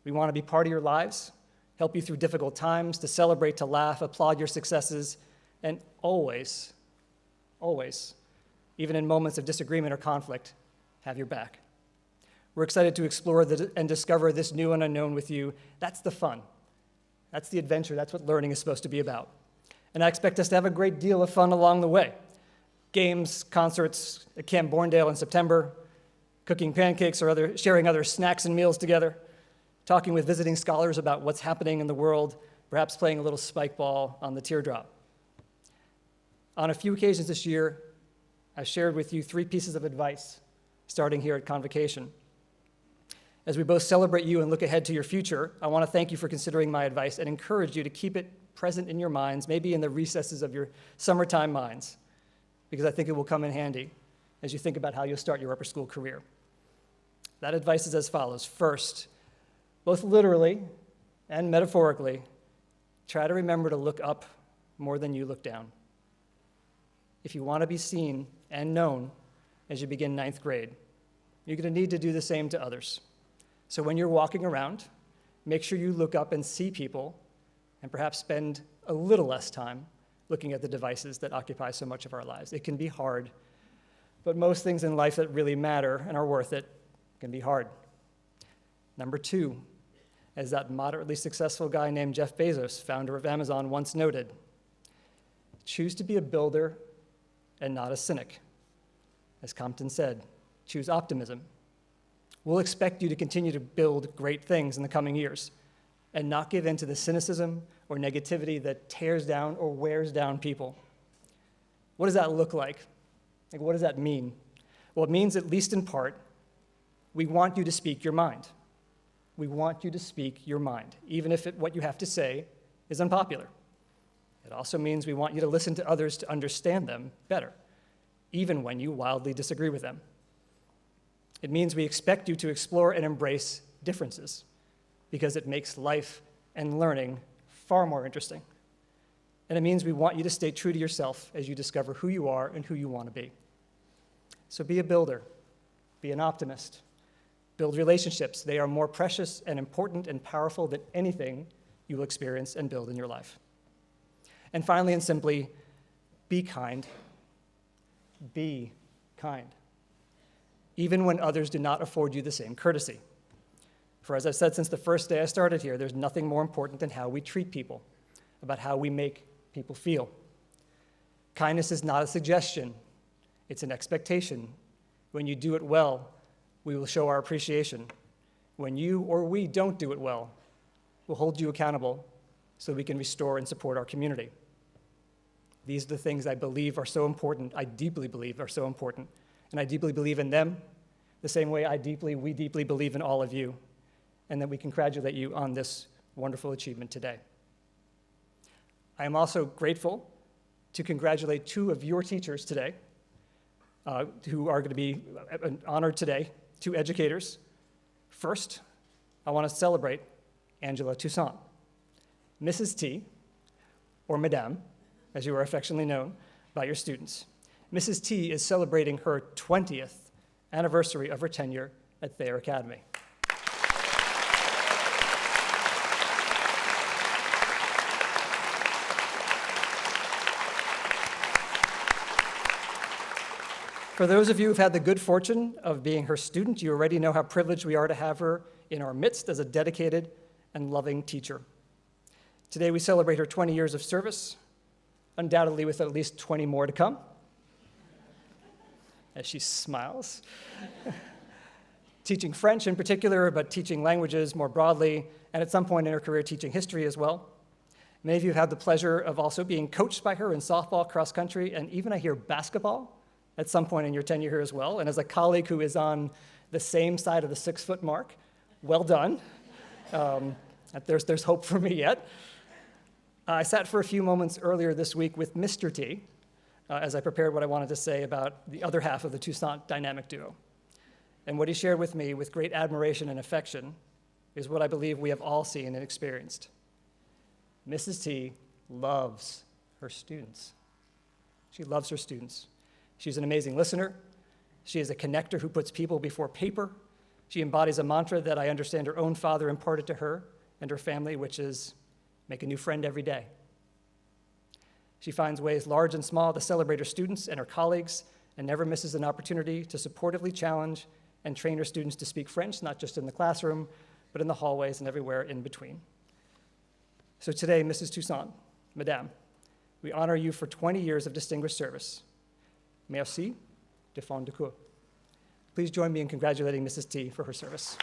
[SPEAKER 7] We want to be part of your lives, help you through difficult times, to celebrate, to laugh, applaud your successes, and always, always, even in moments of disagreement or conflict, have your back. We're excited to explore and discover this new and unknown with you. That's the fun. That's the adventure. That's what learning is supposed to be about. And I expect us to have a great deal of fun along the way. Games, concerts at Camp Borndale in September, cooking pancakes or sharing other snacks and meals together, talking with visiting scholars about what's happening in the world, perhaps playing a little spike ball on the teardrop. On a few occasions this year, I shared with you 3 pieces of advice, starting here at Convocation. As we both celebrate you and look ahead to your future, I want to thank you for considering my advice and encourage you to keep it present in your minds, maybe in the recesses of your summertime minds, because I think it will come in handy as you think about how you'll start your upper school career. That advice is as follows. First, both literally and metaphorically, try to remember to look up more than you look down. If you want to be seen and known as you begin 9th grade, you're going to need to do the same to others. So when you're walking around, make sure you look up and see people and perhaps spend a little less time looking at the devices that occupy so much of our lives. It can be hard, but most things in life that really matter and are worth it can be hard. Number 2, as that moderately successful guy named Jeff Bezos, founder of Amazon, once noted, choose to be a builder and not a cynic. As Compton said, choose optimism. We'll expect you to continue to build great things in the coming years and not give in to the cynicism or negativity that tears down or wears down people. What does that look like? Like, what does that mean? Well, it means, at least in part, we want you to speak your mind. We want you to speak your mind, even if what you have to say is unpopular. It also means we want you to listen to others to understand them better, even when you wildly disagree with them. It means we expect you to explore and embrace differences, because it makes life and learning far more interesting. And it means we want you to stay true to yourself as you discover who you are and who you want to be. So be a builder, be an optimist, build relationships. They are more precious and important and powerful than anything you will experience and build in your life. And finally and simply, be kind. Be kind, even when others do not afford you the same courtesy. For as I've said since the first day I started here, there's nothing more important than how we treat people, about how we make people feel. Kindness is not a suggestion, it's an expectation. When you do it well, we will show our appreciation. When you or we don't do it well, we'll hold you accountable so we can restore and support our community. These are the things I believe are so important, I deeply believe are so important, and I deeply believe in them the same way we deeply believe in all of you, and that we congratulate you on this wonderful achievement today. I am also grateful to congratulate two of your teachers today, who are going to be honored today, two educators. First, I want to celebrate Angela Toussaint. Mrs. T, or Madame, as you are affectionately known by your students. Mrs. T is celebrating her 20th anniversary of her tenure at Thayer Academy. For those of you who've had the good fortune of being her student, you already know how privileged we are to have her in our midst as a dedicated and loving teacher. Today we celebrate her 20 years of service, undoubtedly with at least 20 more to come, as she smiles. Teaching French in particular, but teaching languages more broadly, and at some point in her career teaching history as well. Many of you have had the pleasure of also being coached by her in softball, cross country, and even I hear basketball at some point in your tenure here as well. And as a colleague who is on the same side of the 6-foot mark, well done. There's hope for me yet. I sat for a few moments earlier this week with Mr. T as I prepared what I wanted to say about the other half of the Toussaint dynamic duo. And what he shared with me with great admiration and affection is what I believe we have all seen and experienced. Mrs. T loves her students. She loves her students. She's an amazing listener. She is a connector who puts people before paper. She embodies a mantra that I understand her own father imparted to her and her family, which is make a new friend every day. She finds ways large and small to celebrate her students and her colleagues and never misses an opportunity to supportively challenge and train her students to speak French, not just in the classroom, but in the hallways and everywhere in between. So today, Mrs. Toussaint, Madame, we honor you for 20 years of distinguished service. Merci de fond de cœur. Please join me in congratulating Mrs. T for her service.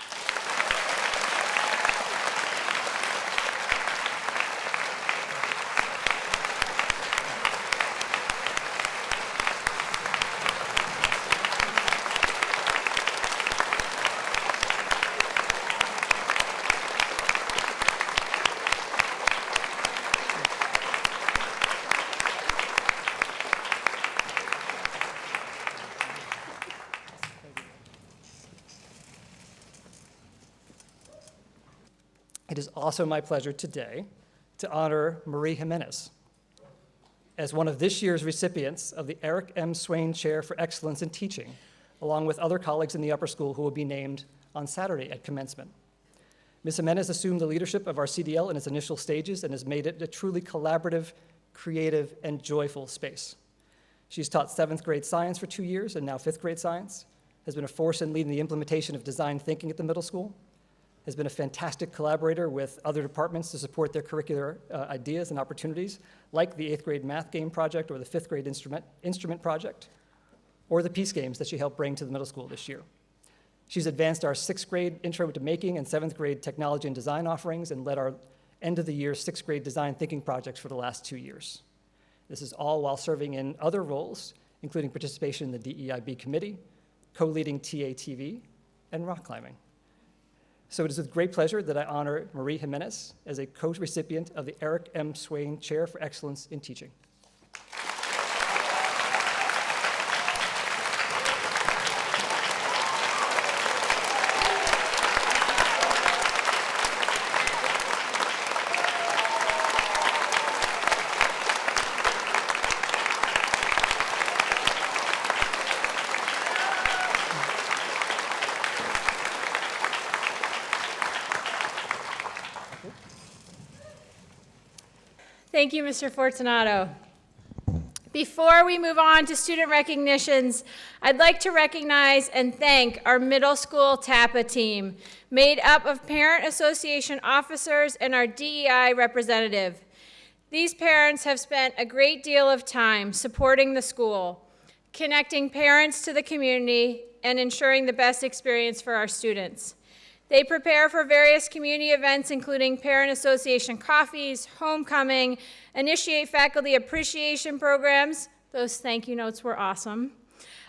[SPEAKER 7] It is also my pleasure today to honor Marie Jimenez as one of this year's recipients of the Eric M. Swain Chair for Excellence in Teaching, along with other colleagues in the upper school who will be named on Saturday at commencement. Ms. Jimenez assumed the leadership of our CDL in its initial stages and has made it a truly collaborative, creative, and joyful space. She's taught 7th grade science for 2 years and now 5th grade science, has been a force in leading the implementation of design thinking at the middle school, has been a fantastic collaborator with other departments to support their curricular ideas and opportunities, like the 8th grade math game project or the 5th grade instrument project, or the Peace Games that she helped bring to the middle school this year. She's advanced our 6th grade intro to making and 7th grade technology and design offerings and led our end-of-the-year sixth grade design thinking projects for the last 2 years. This is all while serving in other roles, including participation in the DEIB committee, co-leading TATV, and rock climbing. So it is with great pleasure that I honor Marie Jimenez as a co-recipient of the Eric M. Swain Chair for Excellence in Teaching.
[SPEAKER 1] Thank you, Mr. Fortunato. Before we move on to student recognitions, I'd like to recognize and thank our middle school TAPA team, made up of Parent Association officers and our DEI representative. These parents have spent a great deal of time supporting the school, connecting parents to the community, and ensuring the best experience for our students. They prepare for various community events, including Parent Association coffees, homecoming, initiate faculty appreciation programs. Those thank you notes were awesome.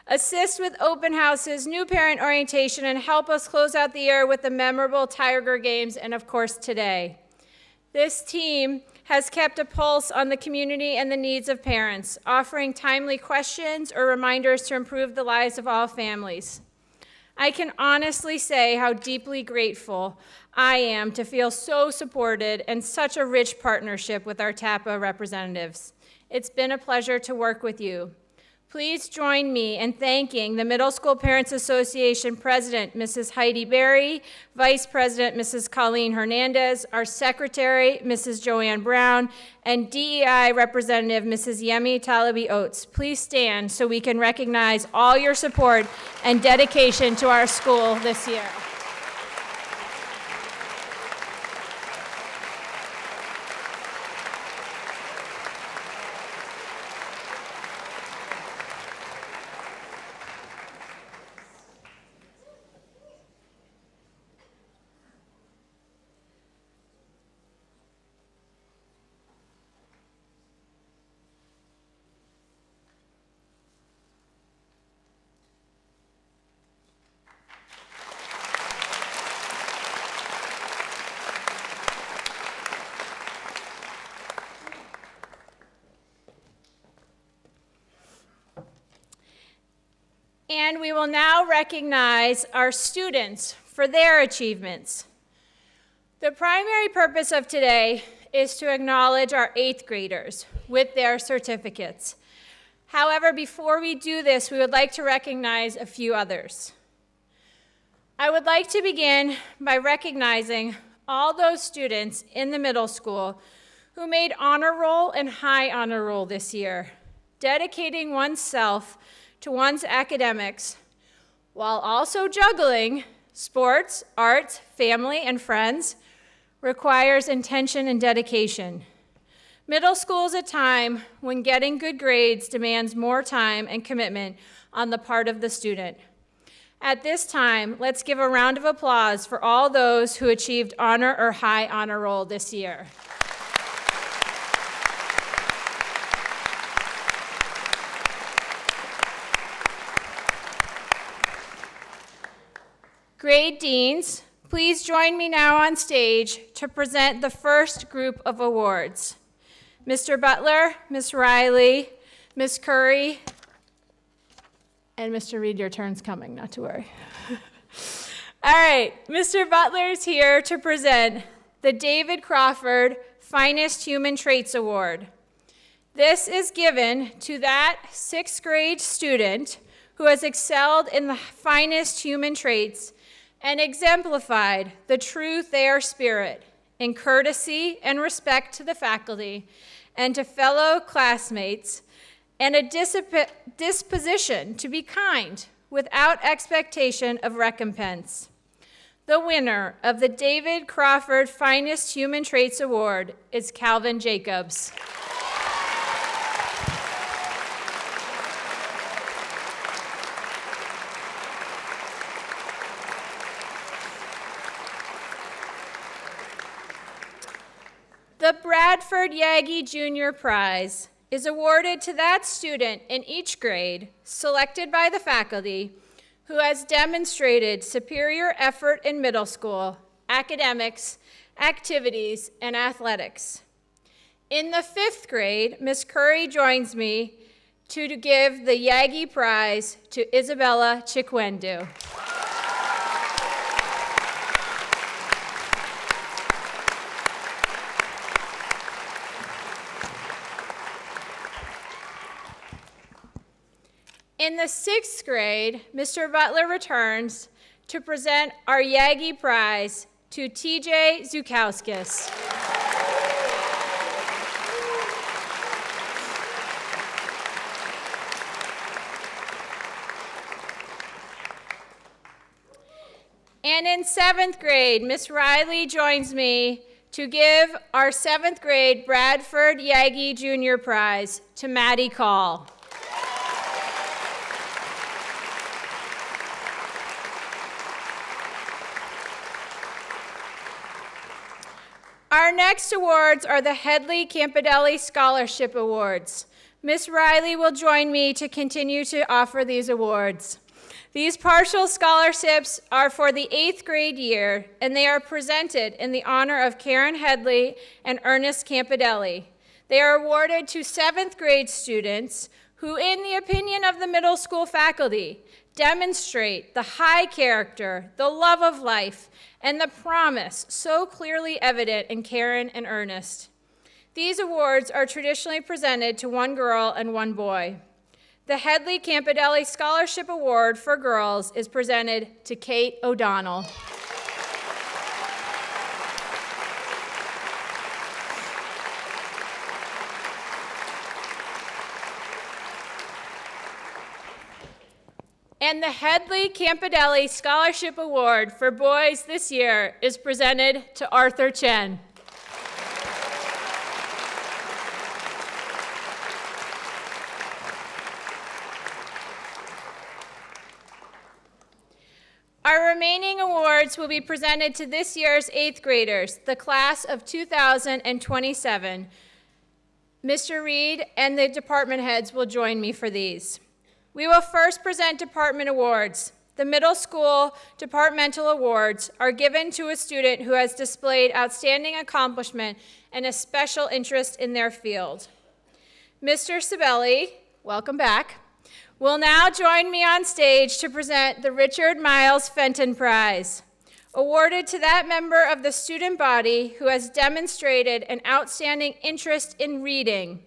[SPEAKER 1] Assist with open houses, new parent orientation, and help us close out the year with the memorable Tiger Games and, of course, today. This team has kept a pulse on the community and the needs of parents, offering timely questions or reminders to improve the lives of all families. I can honestly say how deeply grateful I am to feel so supported and such a rich partnership with our TAPA representatives. It's been a pleasure to work with you. Please join me in thanking the Middle School Parents Association President, Mrs. Heidi Berry, Vice President, Mrs. Colleen Hernandez, our Secretary, Mrs. Joanne Brown, and DEI Representative, Mrs. Yemi Talabi Oates. Please stand so we can recognize all your support and dedication to our school this year. And we will now recognize our students for their achievements. The primary purpose of today is to acknowledge our 8th graders with their certificates. However, before we do this, we would like to recognize a few others. I would like to begin by recognizing all those students in the middle school who made honor roll and high honor roll this year, dedicating oneself to one's academics, while also juggling sports, arts, family, and friends, requires intention and dedication. Middle school is a time when getting good grades demands more time and commitment on the part of the student. At this time, let's give a round of applause for all those who achieved honor or high honor roll this year. Grade deans, please join me now on stage to present the first group of awards. Mr. Butler, Ms. Riley, Ms. Curry, and Mr. Reed, your turn's coming, not to worry. All right, Mr. Butler is here to present the David Crawford Finest Human Traits Award. This is given to that 6th grade student who has excelled in the finest human traits and exemplified the true Thayer spirit in courtesy and respect to the faculty and to fellow classmates, and a disposition to be kind without expectation of recompense. The winner of the David Crawford Finest Human Traits Award is Calvin Jacobs. The Bradford Yagi Junior Prize is awarded to that student in each grade selected by the faculty who has demonstrated superior effort in middle school, academics, activities, and athletics. In the 5th grade, Ms. Curry joins me to give the Yagi Prize to Isabella Chikwendu. In the 6th grade, Mr. Butler returns to present our Yagi Prize to TJ Zukowskis. And in 7th grade, Miss Riley joins me to give our 7th grade Bradford Yagi Junior Prize to Maddie Call. Our next awards are the Headley Campidelli Scholarship Awards. Miss Riley will join me to continue to offer these awards. These partial scholarships are for the 8th grade year, and they are presented in the honor of Karen Headley and Ernest Campidelli. They are awarded to 7th grade students who, in the opinion of the middle school faculty, demonstrate the high character, the love of life, and the promise so clearly evident in Karen and Ernest. These awards are traditionally presented to one girl and one boy. The Headley Campidelli Scholarship Award for girls is presented to Kate O'Donnell. And the Headley Campidelli Scholarship Award for boys this year is presented to Arthur Chen. Our remaining awards will be presented to this year's 8th graders, the class of 2027. Mr. Reed and the department heads will join me for these. We will first present department awards. The middle school departmental awards are given to a student who has displayed outstanding accomplishment and a special interest in their field. Mr. Sibeli, welcome back, will now join me on stage to present the Richard Miles Fenton Prize, awarded to that member of the student body who has demonstrated an outstanding interest in reading.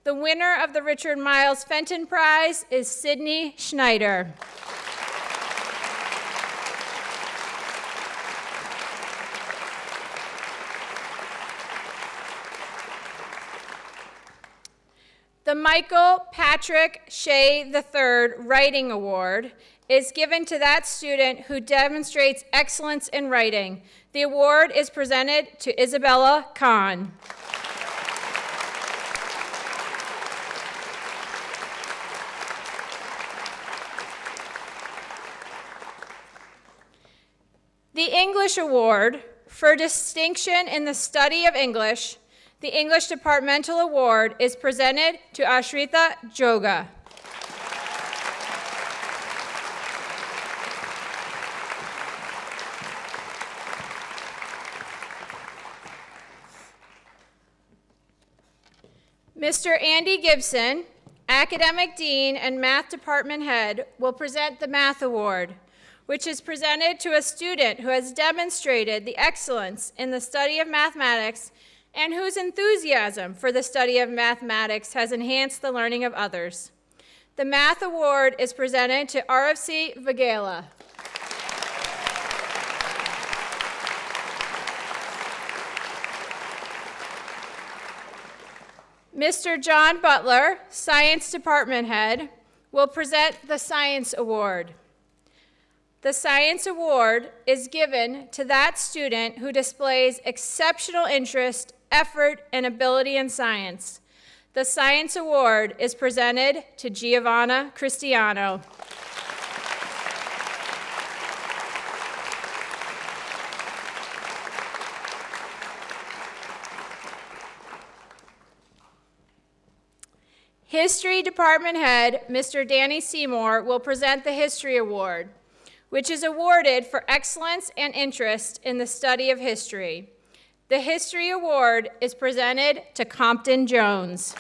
[SPEAKER 1] The winner of the Richard Miles Fenton Prize is Sydney Schneider. The Michael Patrick Shea III Writing Award is given to that student who demonstrates excellence in writing. The award is presented to Isabella Kahn. The English Award for distinction in the study of English, the English Departmental Award is presented to Ashrita Joga. Mr. Andy Gibson, Academic Dean and Math Department Head, will present the Math Award, which is presented to a student who has demonstrated the excellence in the study of mathematics and whose enthusiasm for the study of mathematics has enhanced the learning of others. The Math Award is presented to RFC Vagela. Mr. John Butler, Science Department Head, will present the Science Award. The Science Award is given to that student who displays exceptional interest, effort, and ability in science. The Science Award is presented to Giovanna Cristiano. History Department Head, Mr. Danny Seymour, will present the History Award, which is awarded for excellence and interest in the study of history. The History Award is presented to Compton Jones.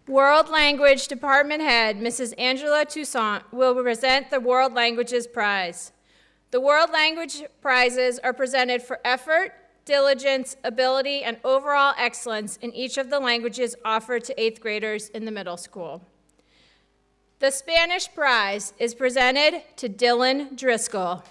[SPEAKER 1] World Language Department Head, Mrs. Angela Toussaint, will present the World Languages Prize. The World Language Prizes are presented for effort, diligence, ability, and overall excellence in each of the languages offered to 8th graders in the middle school. The Spanish Prize is presented to Dylan Driscoll.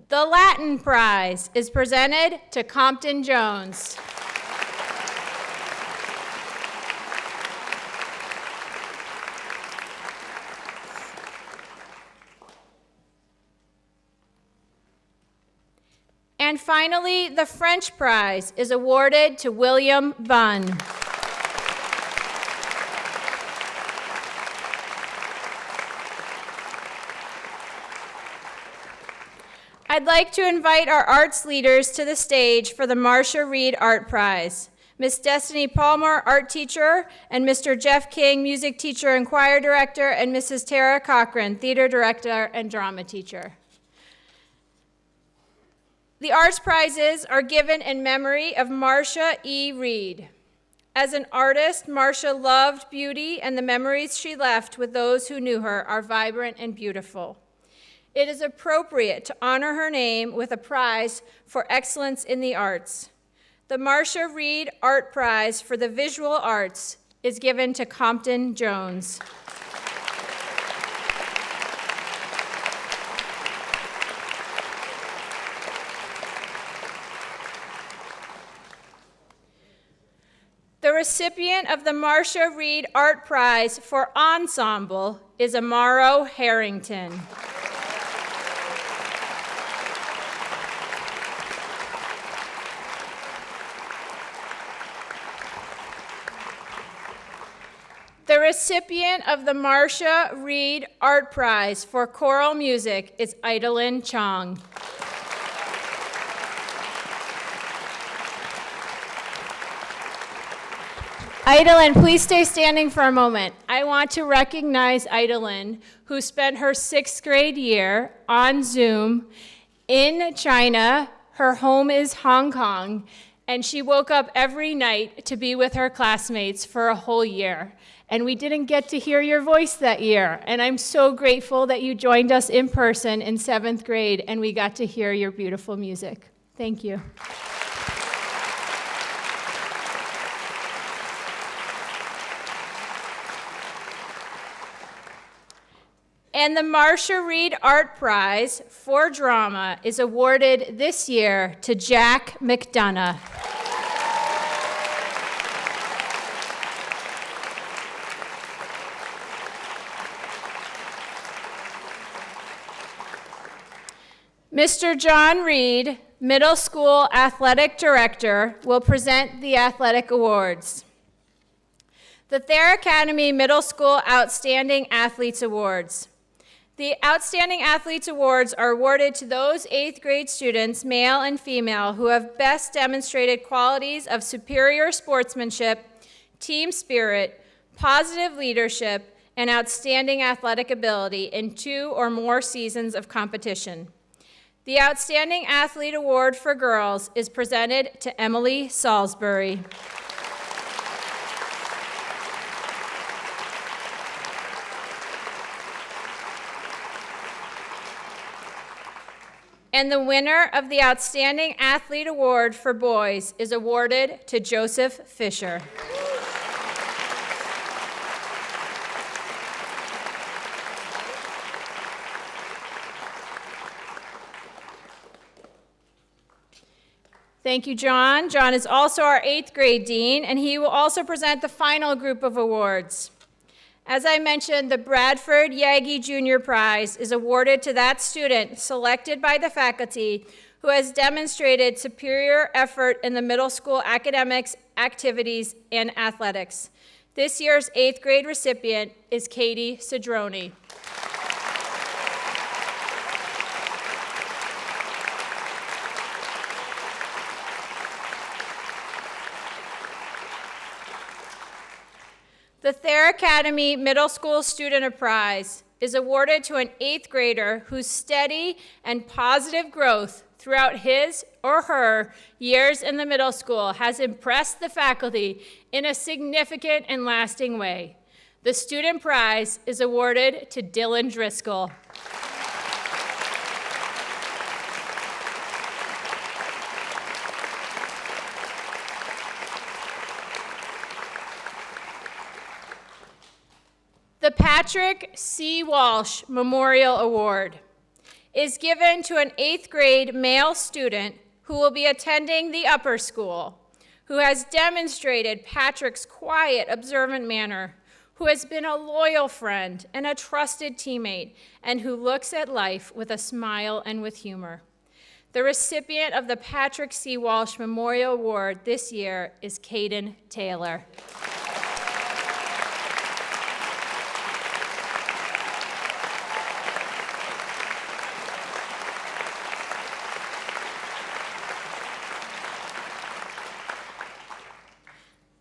[SPEAKER 1] The Latin Prize is presented to Compton Jones. And finally, the French Prize is awarded to William Bunn. I'd like to invite our arts leaders to the stage for the Marcia Reed Art Prize. Miss Destiny Palmer, art teacher, and Mr. Jeff King, music teacher and choir director, and Mrs. Tara Cochran, theater director and drama teacher. The arts prizes are given in memory of Marcia E. Reed. As an artist, Marcia loved beauty, and the memories she left with those who knew her are vibrant and beautiful. It is appropriate to honor her name with a prize for excellence in the arts. The Marcia Reed Art Prize for the Visual Arts is given to Compton Jones. The recipient of the Marcia Reed Art Prize for Ensemble is Amaro Harrington. The recipient of the Marcia Reed Art Prize for Choral Music is Idalyn Chong. Idalyn, please stay standing for a moment. I want to recognize Idalyn, who spent her 6th grade year on Zoom in China. Her home is Hong Kong, and she woke up every night to be with her classmates for a whole year. And we didn't get to hear your voice that year. And I'm so grateful that you joined us in person in 7th grade and we got to hear your beautiful music. Thank you. And the Marcia Reed Art Prize for Drama is awarded this year to Jack McDonough. Mr. John Reed, Middle School Athletic Director, will present the athletic awards. The Thayer Academy Middle School Outstanding Athletes Awards. The Outstanding Athletes Awards are awarded to those 8th grade students, male and female, who have best demonstrated qualities of superior sportsmanship, team spirit, positive leadership, and outstanding athletic ability in 2 or more seasons of competition. The Outstanding Athlete Award for Girls is presented to Emily Salisbury. And the winner of the Outstanding Athlete Award for Boys is awarded to Joseph Fisher. Thank you, John. John is also our 8th grade dean, and he will also present the final group of awards. As I mentioned, the Bradford Yagi Junior Prize is awarded to that student selected by the faculty who has demonstrated superior effort in the middle school academics, activities, and athletics. This year's 8th grade recipient is Katie Cedrone. The Thayer Academy Middle School Student Prize is awarded to an 8th grader whose steady and positive growth throughout his or her years in the middle school has impressed the faculty in a significant and lasting way. The student prize is awarded to Dylan Driscoll. The Patrick C. Walsh Memorial Award is given to an 8th grade male student who will be attending the upper school, who has demonstrated Patrick's quiet, observant manner, who has been a loyal friend and a trusted teammate, and who looks at life with a smile and with humor. The recipient of the Patrick C. Walsh Memorial Award this year is Caden Taylor.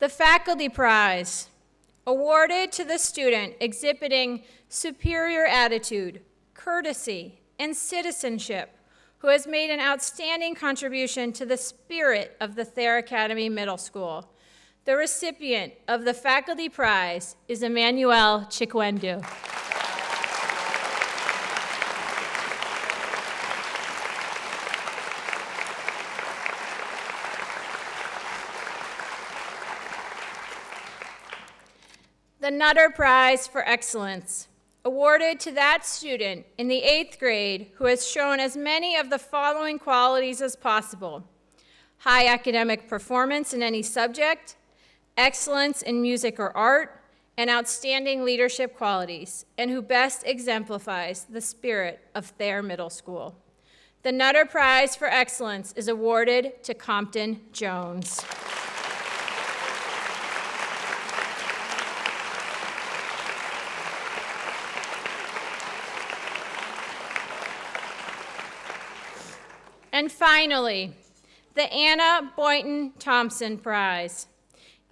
[SPEAKER 1] The Faculty Prize, awarded to the student exhibiting superior attitude, courtesy, and citizenship, who has made an outstanding contribution to the spirit of the Thayer Academy Middle School. The recipient of the Faculty Prize is Emmanuel Chikwendu. The Nutter Prize for Excellence, awarded to that student in the 8th grade who has shown as many of the following qualities as possible: high academic performance in any subject, excellence in music or art, and outstanding leadership qualities, and who best exemplifies the spirit of Thayer Middle School. The Nutter Prize for Excellence is awarded to Compton Jones. And finally, the Anna Boynton Thompson Prize,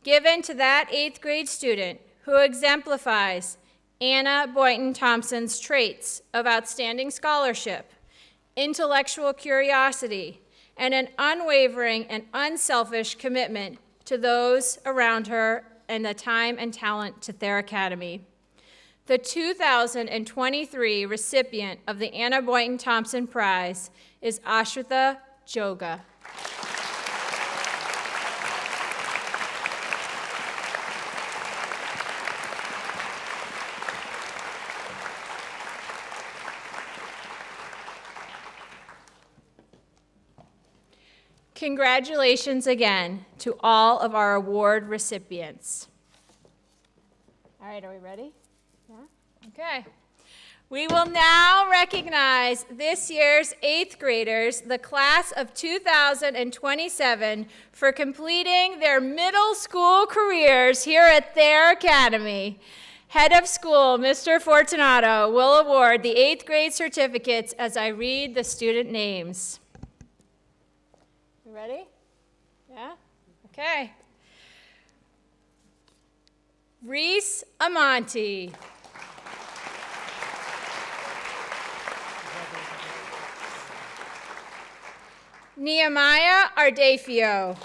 [SPEAKER 1] given to that 8th grade student who exemplifies Anna Boynton Thompson's traits of outstanding scholarship, intellectual curiosity, and an unwavering and unselfish commitment to those around her and the time and talent to Thayer Academy. The 2023 recipient of the Anna Boynton Thompson Prize is Ashrita Joga. Congratulations again to all of our award recipients. All right, are we ready? Yeah? Okay. We will now recognize this year's 8th graders, the class of 2027, for completing their middle school careers here at Thayer Academy. Head of school, Mr. Fortunato, will award the 8th grade certificates as I read the student names. You ready? Yeah? Okay. Reese Amonte. Nehemiah Ardafio.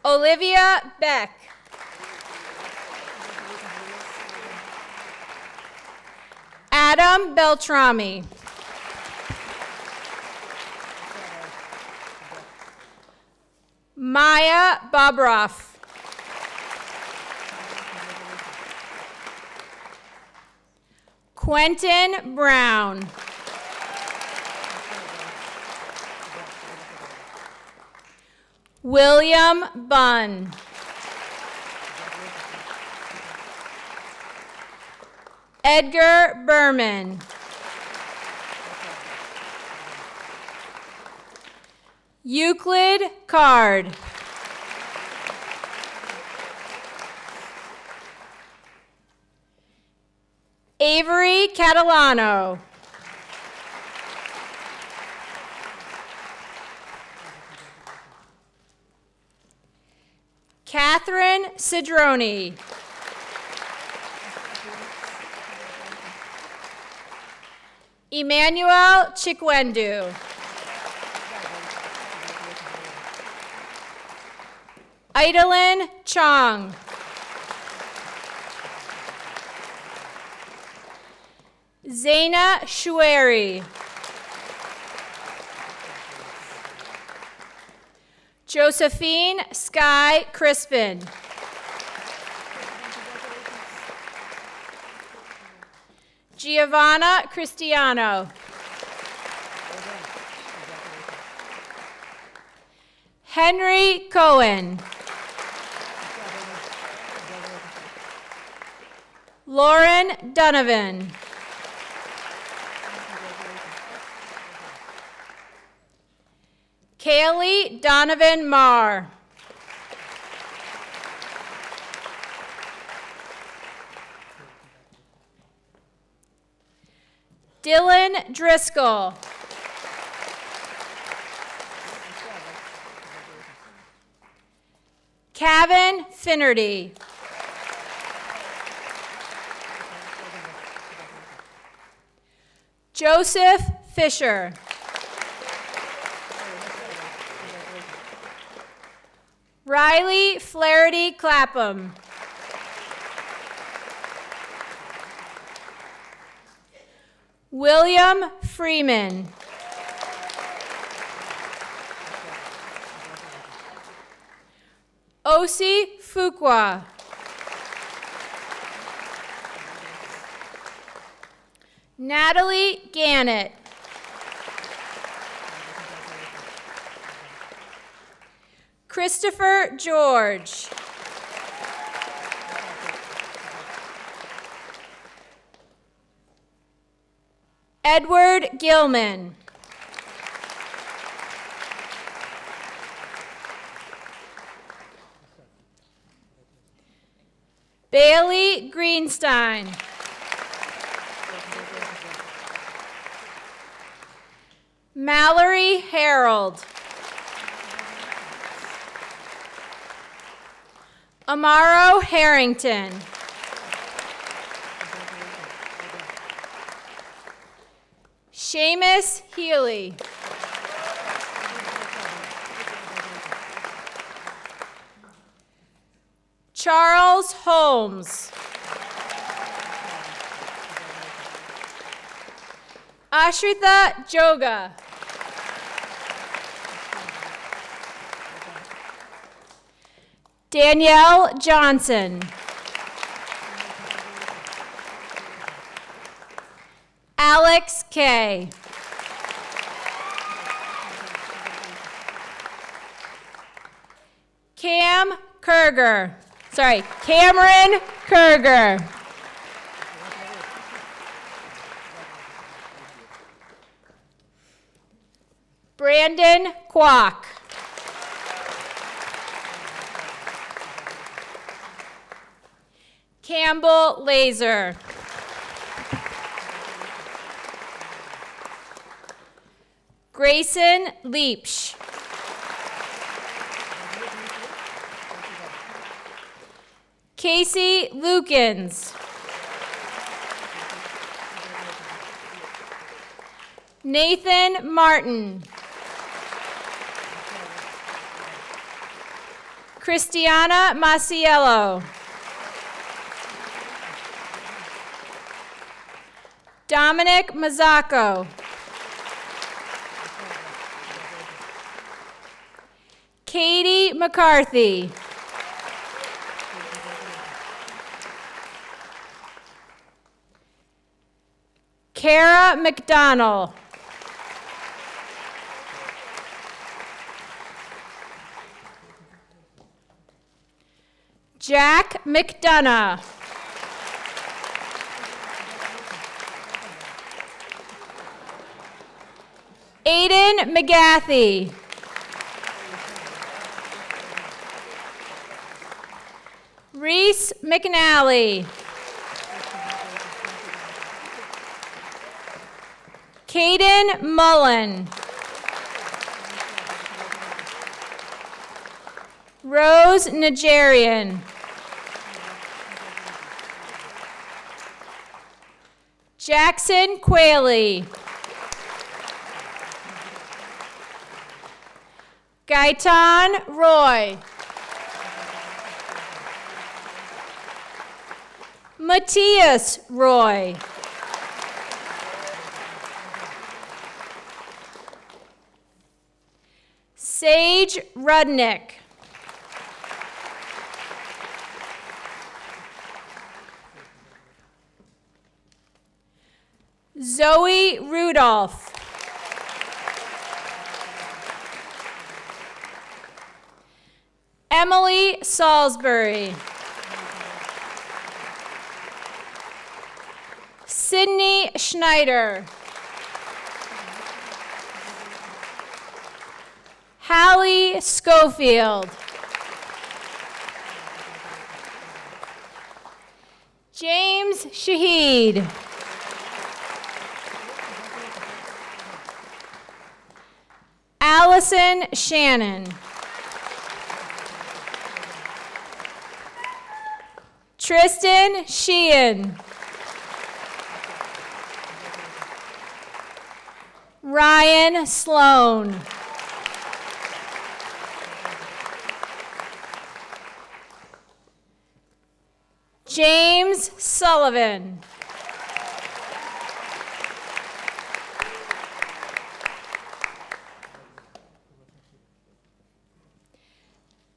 [SPEAKER 1] Olivia Beck. Adam Beltrami. Maya Bobroff. Quentin Brown. William Bunn. Edgar Berman. Euclid Card. Avery Catalano. Catherine Cedrone. Emmanuel Chikwendu. Idolin Chong. Zaina Shueri. Josephine Sky Crispin. Giovanna Cristiano. Henry Cohen. Lauren Donovan. Kaylee Donovan Marr. Dylan Driscoll. Kevin Finnerty. Joseph Fisher. Riley Flaherty Clapham. William Freeman. Osi Fuqua. Natalie Gannett. Christopher George. Edward Gilman. Bailey Greenstein. Mallory Harold. Amaro Harrington. Seamus Healy. Charles Holmes. Ashrita Joga. Danielle Johnson. Alex Kay. Cameron Kurger. Brandon Kwok. Campbell Laser. Grayson Leapsh. Casey Lukens. Nathan Martin. Christiana Masiello. Dominic Mazzacco. Katie McCarthy. Kara McDonald. Jack McDonough. Caden McGathy. Reese McNally. Caden Mullen. Rose Najarian. Jackson Quayle. Gaitan Roy. Matthias Roy. Sage Rudnick. Zoe Rudolph. Emily Salisbury. Sydney Schneider. Hallie Schofield. James Shaheed. Allison Shannon. Tristan Sheehan. Ryan Sloan. James Sullivan.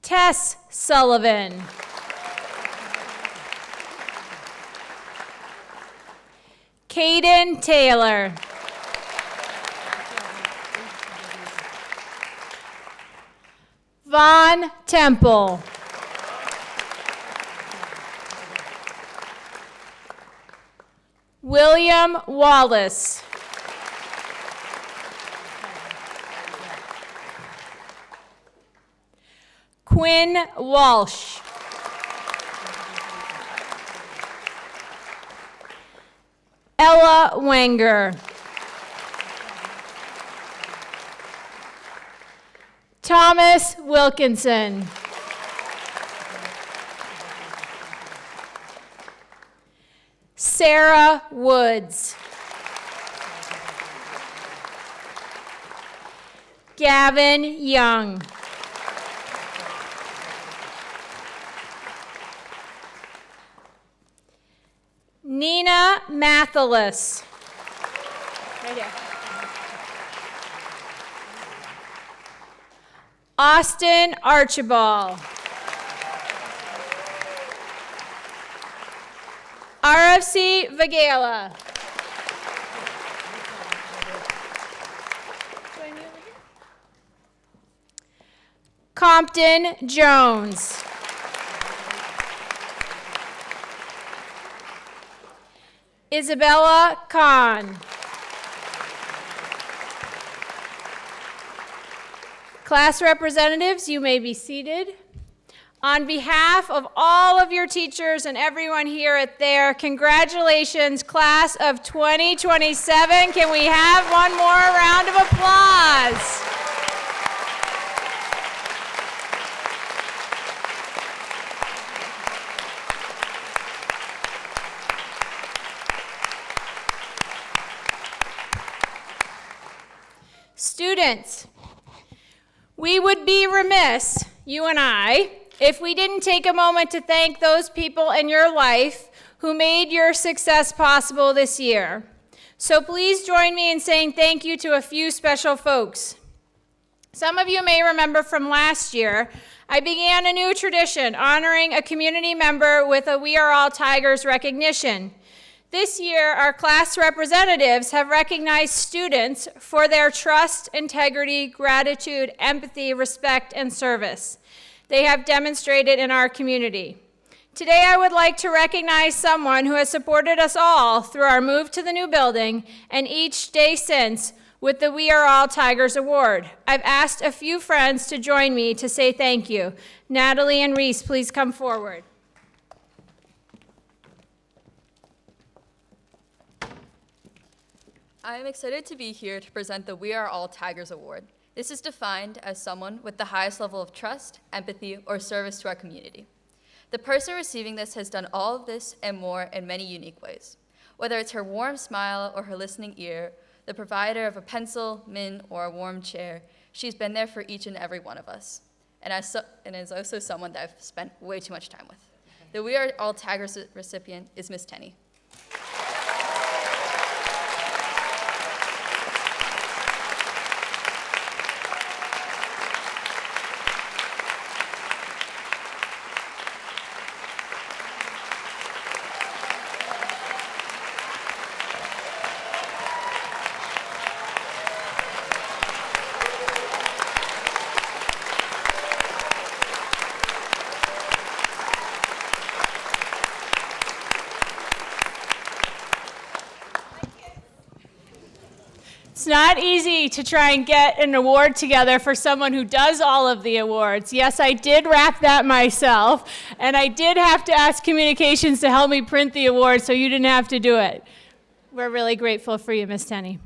[SPEAKER 1] Tess Sullivan. Caden Taylor. Vaughn Temple. William Wallace. Quinn Walsh. Ella Wenger. Thomas Wilkinson. Sarah Woods. Gavin Young. Nina Mathalis. Right here. Austin Archibald. RFC Vigala. Compton Jones. Isabella Kahn. Class representatives, you may be seated. On behalf of all of your teachers and everyone here at Thayer, congratulations, class of 2027. Can we have one more round of applause? Students, we would be remiss, you and I, if we didn't take a moment to thank those people in your life who made your success possible this year. So please join me in saying thank you to a few special folks. Some of you may remember from last year, I began a new tradition honoring a community member with a We Are All Tigers recognition. This year, our class representatives have recognized students for their trust, integrity, gratitude, empathy, respect, and service they have demonstrated in our community. Today, I would like to recognize someone who has supported us all through our move to the new building and each day since with the We Are All Tigers Award. I've asked a few friends to join me to say thank you. Natalie and Reese, please come forward.
[SPEAKER 8] I am excited to be here to present the We Are All Tigers Award. This is defined as someone with the highest level of trust, empathy, or service to our community. The person receiving this has done all of this and more in many unique ways. Whether it's her warm smile or her listening ear, the provider of a pencil, mint, or a warm chair, she's been there for each and every one of us. And is also someone that I've spent way too much time with. The We Are All Tigers recipient is Miss Tenney.
[SPEAKER 1] It's not easy to try and get an award together for someone who does all of the awards. Yes, I did wrap that myself, and I did have to ask communications to help me print the award so you didn't have to do it. We're really grateful for you, Miss Tenney.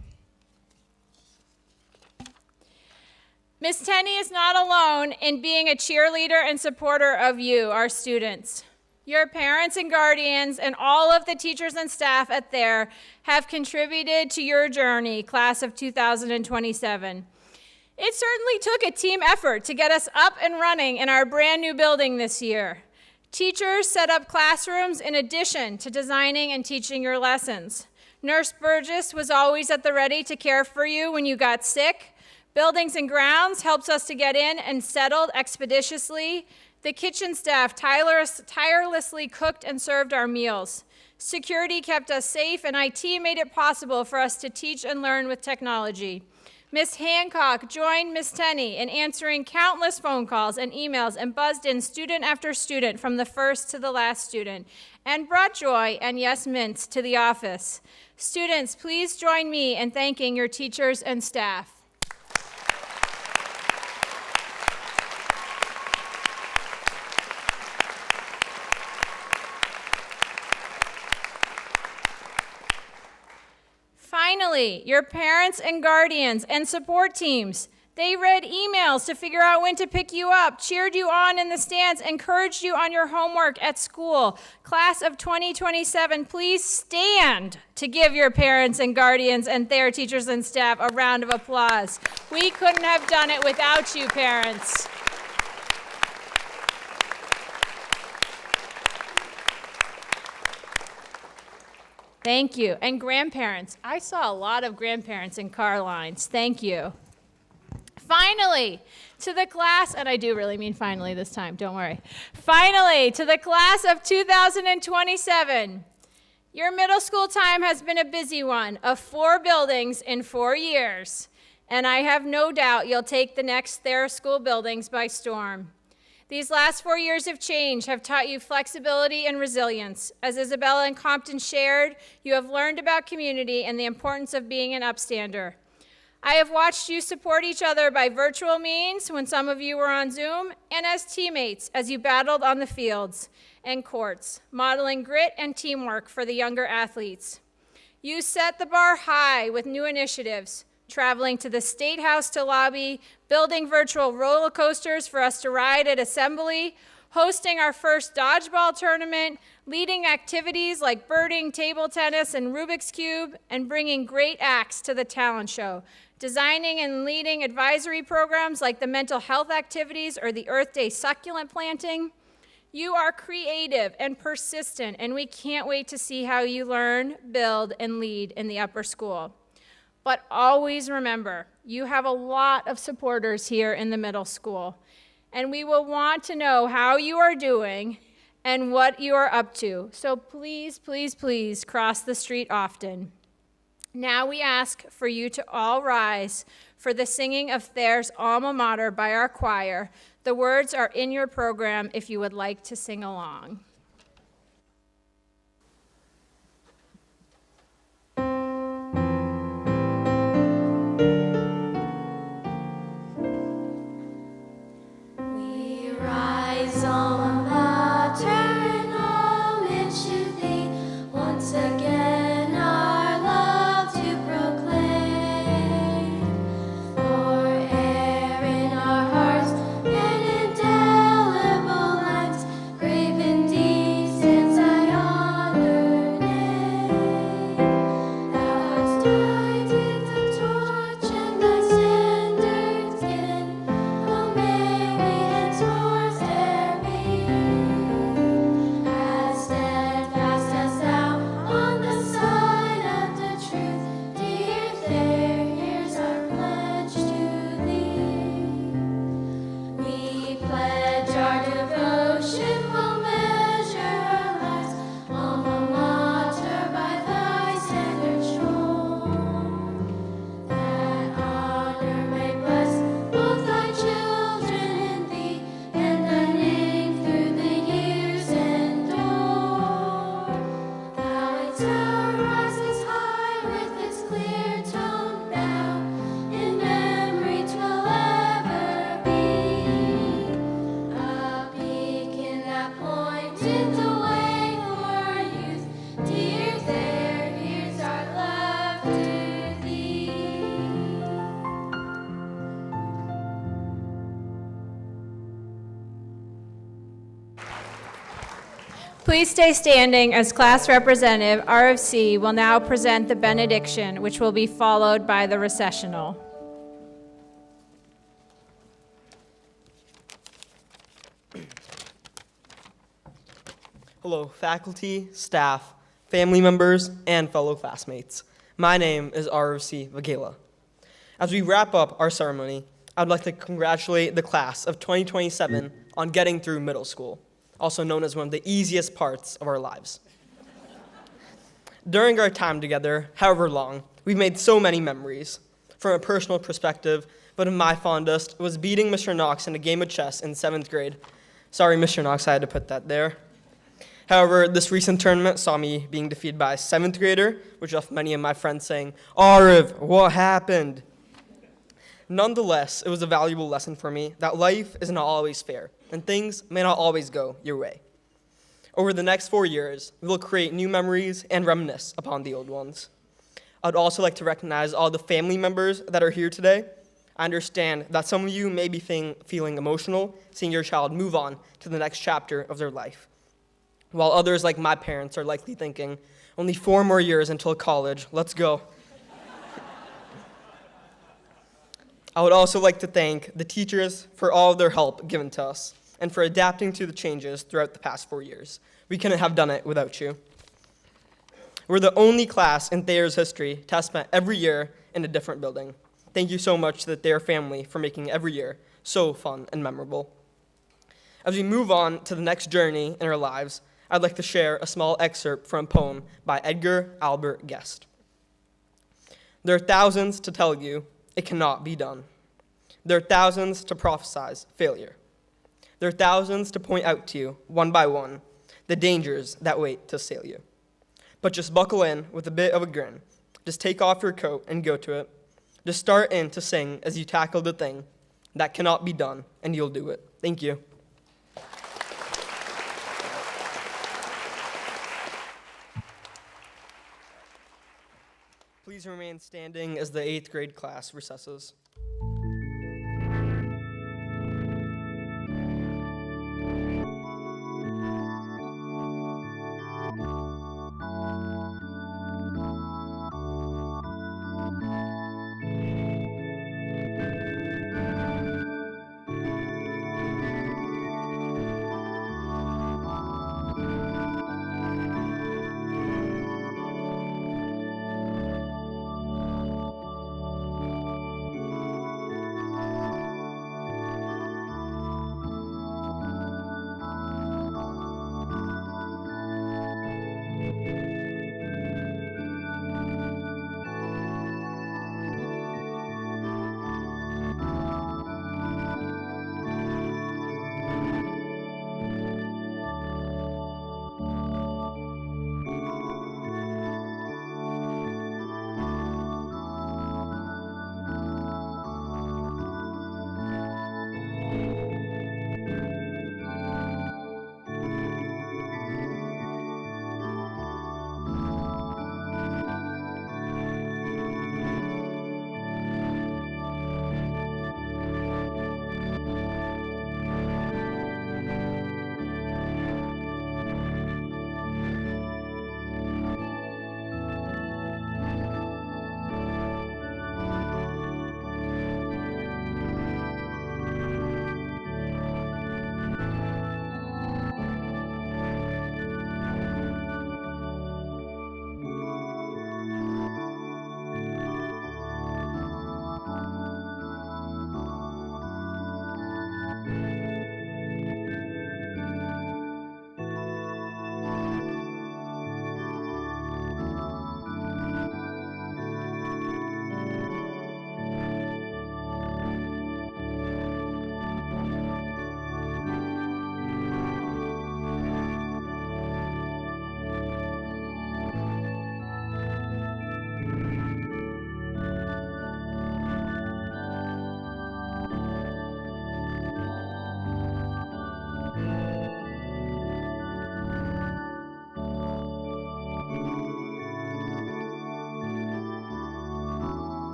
[SPEAKER 1] Miss Tenney is not alone in being a cheerleader and supporter of you, our students. Your parents and guardians and all of the teachers and staff at Thayer have contributed to your journey, class of 2027. It certainly took a team effort to get us up and running in our brand new building this year. Teachers set up classrooms in addition to designing and teaching your lessons. Nurse Burgess was always at the ready to care for you when you got sick. Buildings and Grounds helps us to get in and settled expeditiously. The kitchen staff tirelessly cooked and served our meals. Security kept us safe, and IT made it possible for us to teach and learn with technology. Miss Hancock joined Miss Tenney in answering countless phone calls and emails and buzzed in student after student from the first to the last student, and brought joy and, yes, mints to the office. Students, please join me in thanking your teachers and staff. Finally, your parents and guardians and support teams. They read emails to figure out when to pick you up, cheered you on in the stands, encouraged you on your homework at school. Class of 2027, please stand to give your parents and guardians and their teachers and staff a round of applause. We couldn't have done it without you, parents. Thank you. And grandparents. I saw a lot of grandparents in car lines. Thank you. Finally, to the class, and I do really mean finally this time, don't worry. Finally, to the class of 2027. Your middle school time has been a busy one of 4 buildings in 4 years, and I have no doubt you'll take the next Thayer School buildings by storm. These last 4 years of change have taught you flexibility and resilience. As Isabella and Compton shared, you have learned about community and the importance of being an upstander. I have watched you support each other by virtual means when some of you were on Zoom, and as teammates as you battled on the fields and courts, modeling grit and teamwork for the younger athletes. You set the bar high with new initiatives, traveling to the State House to lobby, building virtual roller coasters for us to ride at Assembly, hosting our first dodgeball tournament, leading activities like birding, table tennis, and Rubik's Cube, and bringing great acts to the talent show, designing and leading advisory programs like the mental health activities or the Earth Day succulent planting. You are creative and persistent, and we can't wait to see how you learn, build, and lead in the upper school. But always remember, you have a lot of supporters here in the middle school, and we will want to know how you are doing and what you are up to. So please, please, please cross the street often. Now we ask for you to all rise for the singing of Thayer's alma mater by our choir. The words are in your program if you would like to sing along. Please stay standing as class representative RFC will now present the benediction, which will be followed by the recessional.
[SPEAKER 9] Hello, faculty, staff, family members, and fellow classmates. My name is RFC Vagela. As we wrap up our ceremony, I'd like to congratulate the class of 2027 on getting through middle school, also known as one of the easiest parts of our lives. During our time together, however long, we've made so many memories. From a personal perspective, one of my fondest was beating Mr. Knox in a game of chess in 7th grade. Sorry, Mr. Knox, I had to put that there. However, this recent tournament saw me being defeated by a 7th grader, which left many of my friends saying, "Arif, what happened?" Nonetheless, it was a valuable lesson for me that life is not always fair, and things may not always go your way. Over the next 4 years, we will create new memories and reminisce upon the old ones. I'd also like to recognize all the family members that are here today. I understand that some of you may be feeling emotional seeing your child move on to the next chapter of their life, while others, like my parents, are likely thinking, only 4 more years until college, let's go. I would also like to thank the teachers for all of their help given to us and for adapting to the changes throughout the past 4 years. We couldn't have done it without you. We're the only class in Thayer's history to have spent every year in a different building. Thank you so much to the Thayer family for making every year so fun and memorable. As we move on to the next journey in our lives, I'd like to share a small excerpt from a poem by Edgar Albert Guest. There are thousands to tell you it cannot be done. There are thousands to prophesize failure. There are thousands to point out to you, one by one, the dangers that wait to assail you. But just buckle in with a bit of a grin. Just take off your coat and go to it. Just start in to sing as you tackle the thing that cannot be done, and you'll do it. Thank you. Please remain standing as the 8th grade class recesses.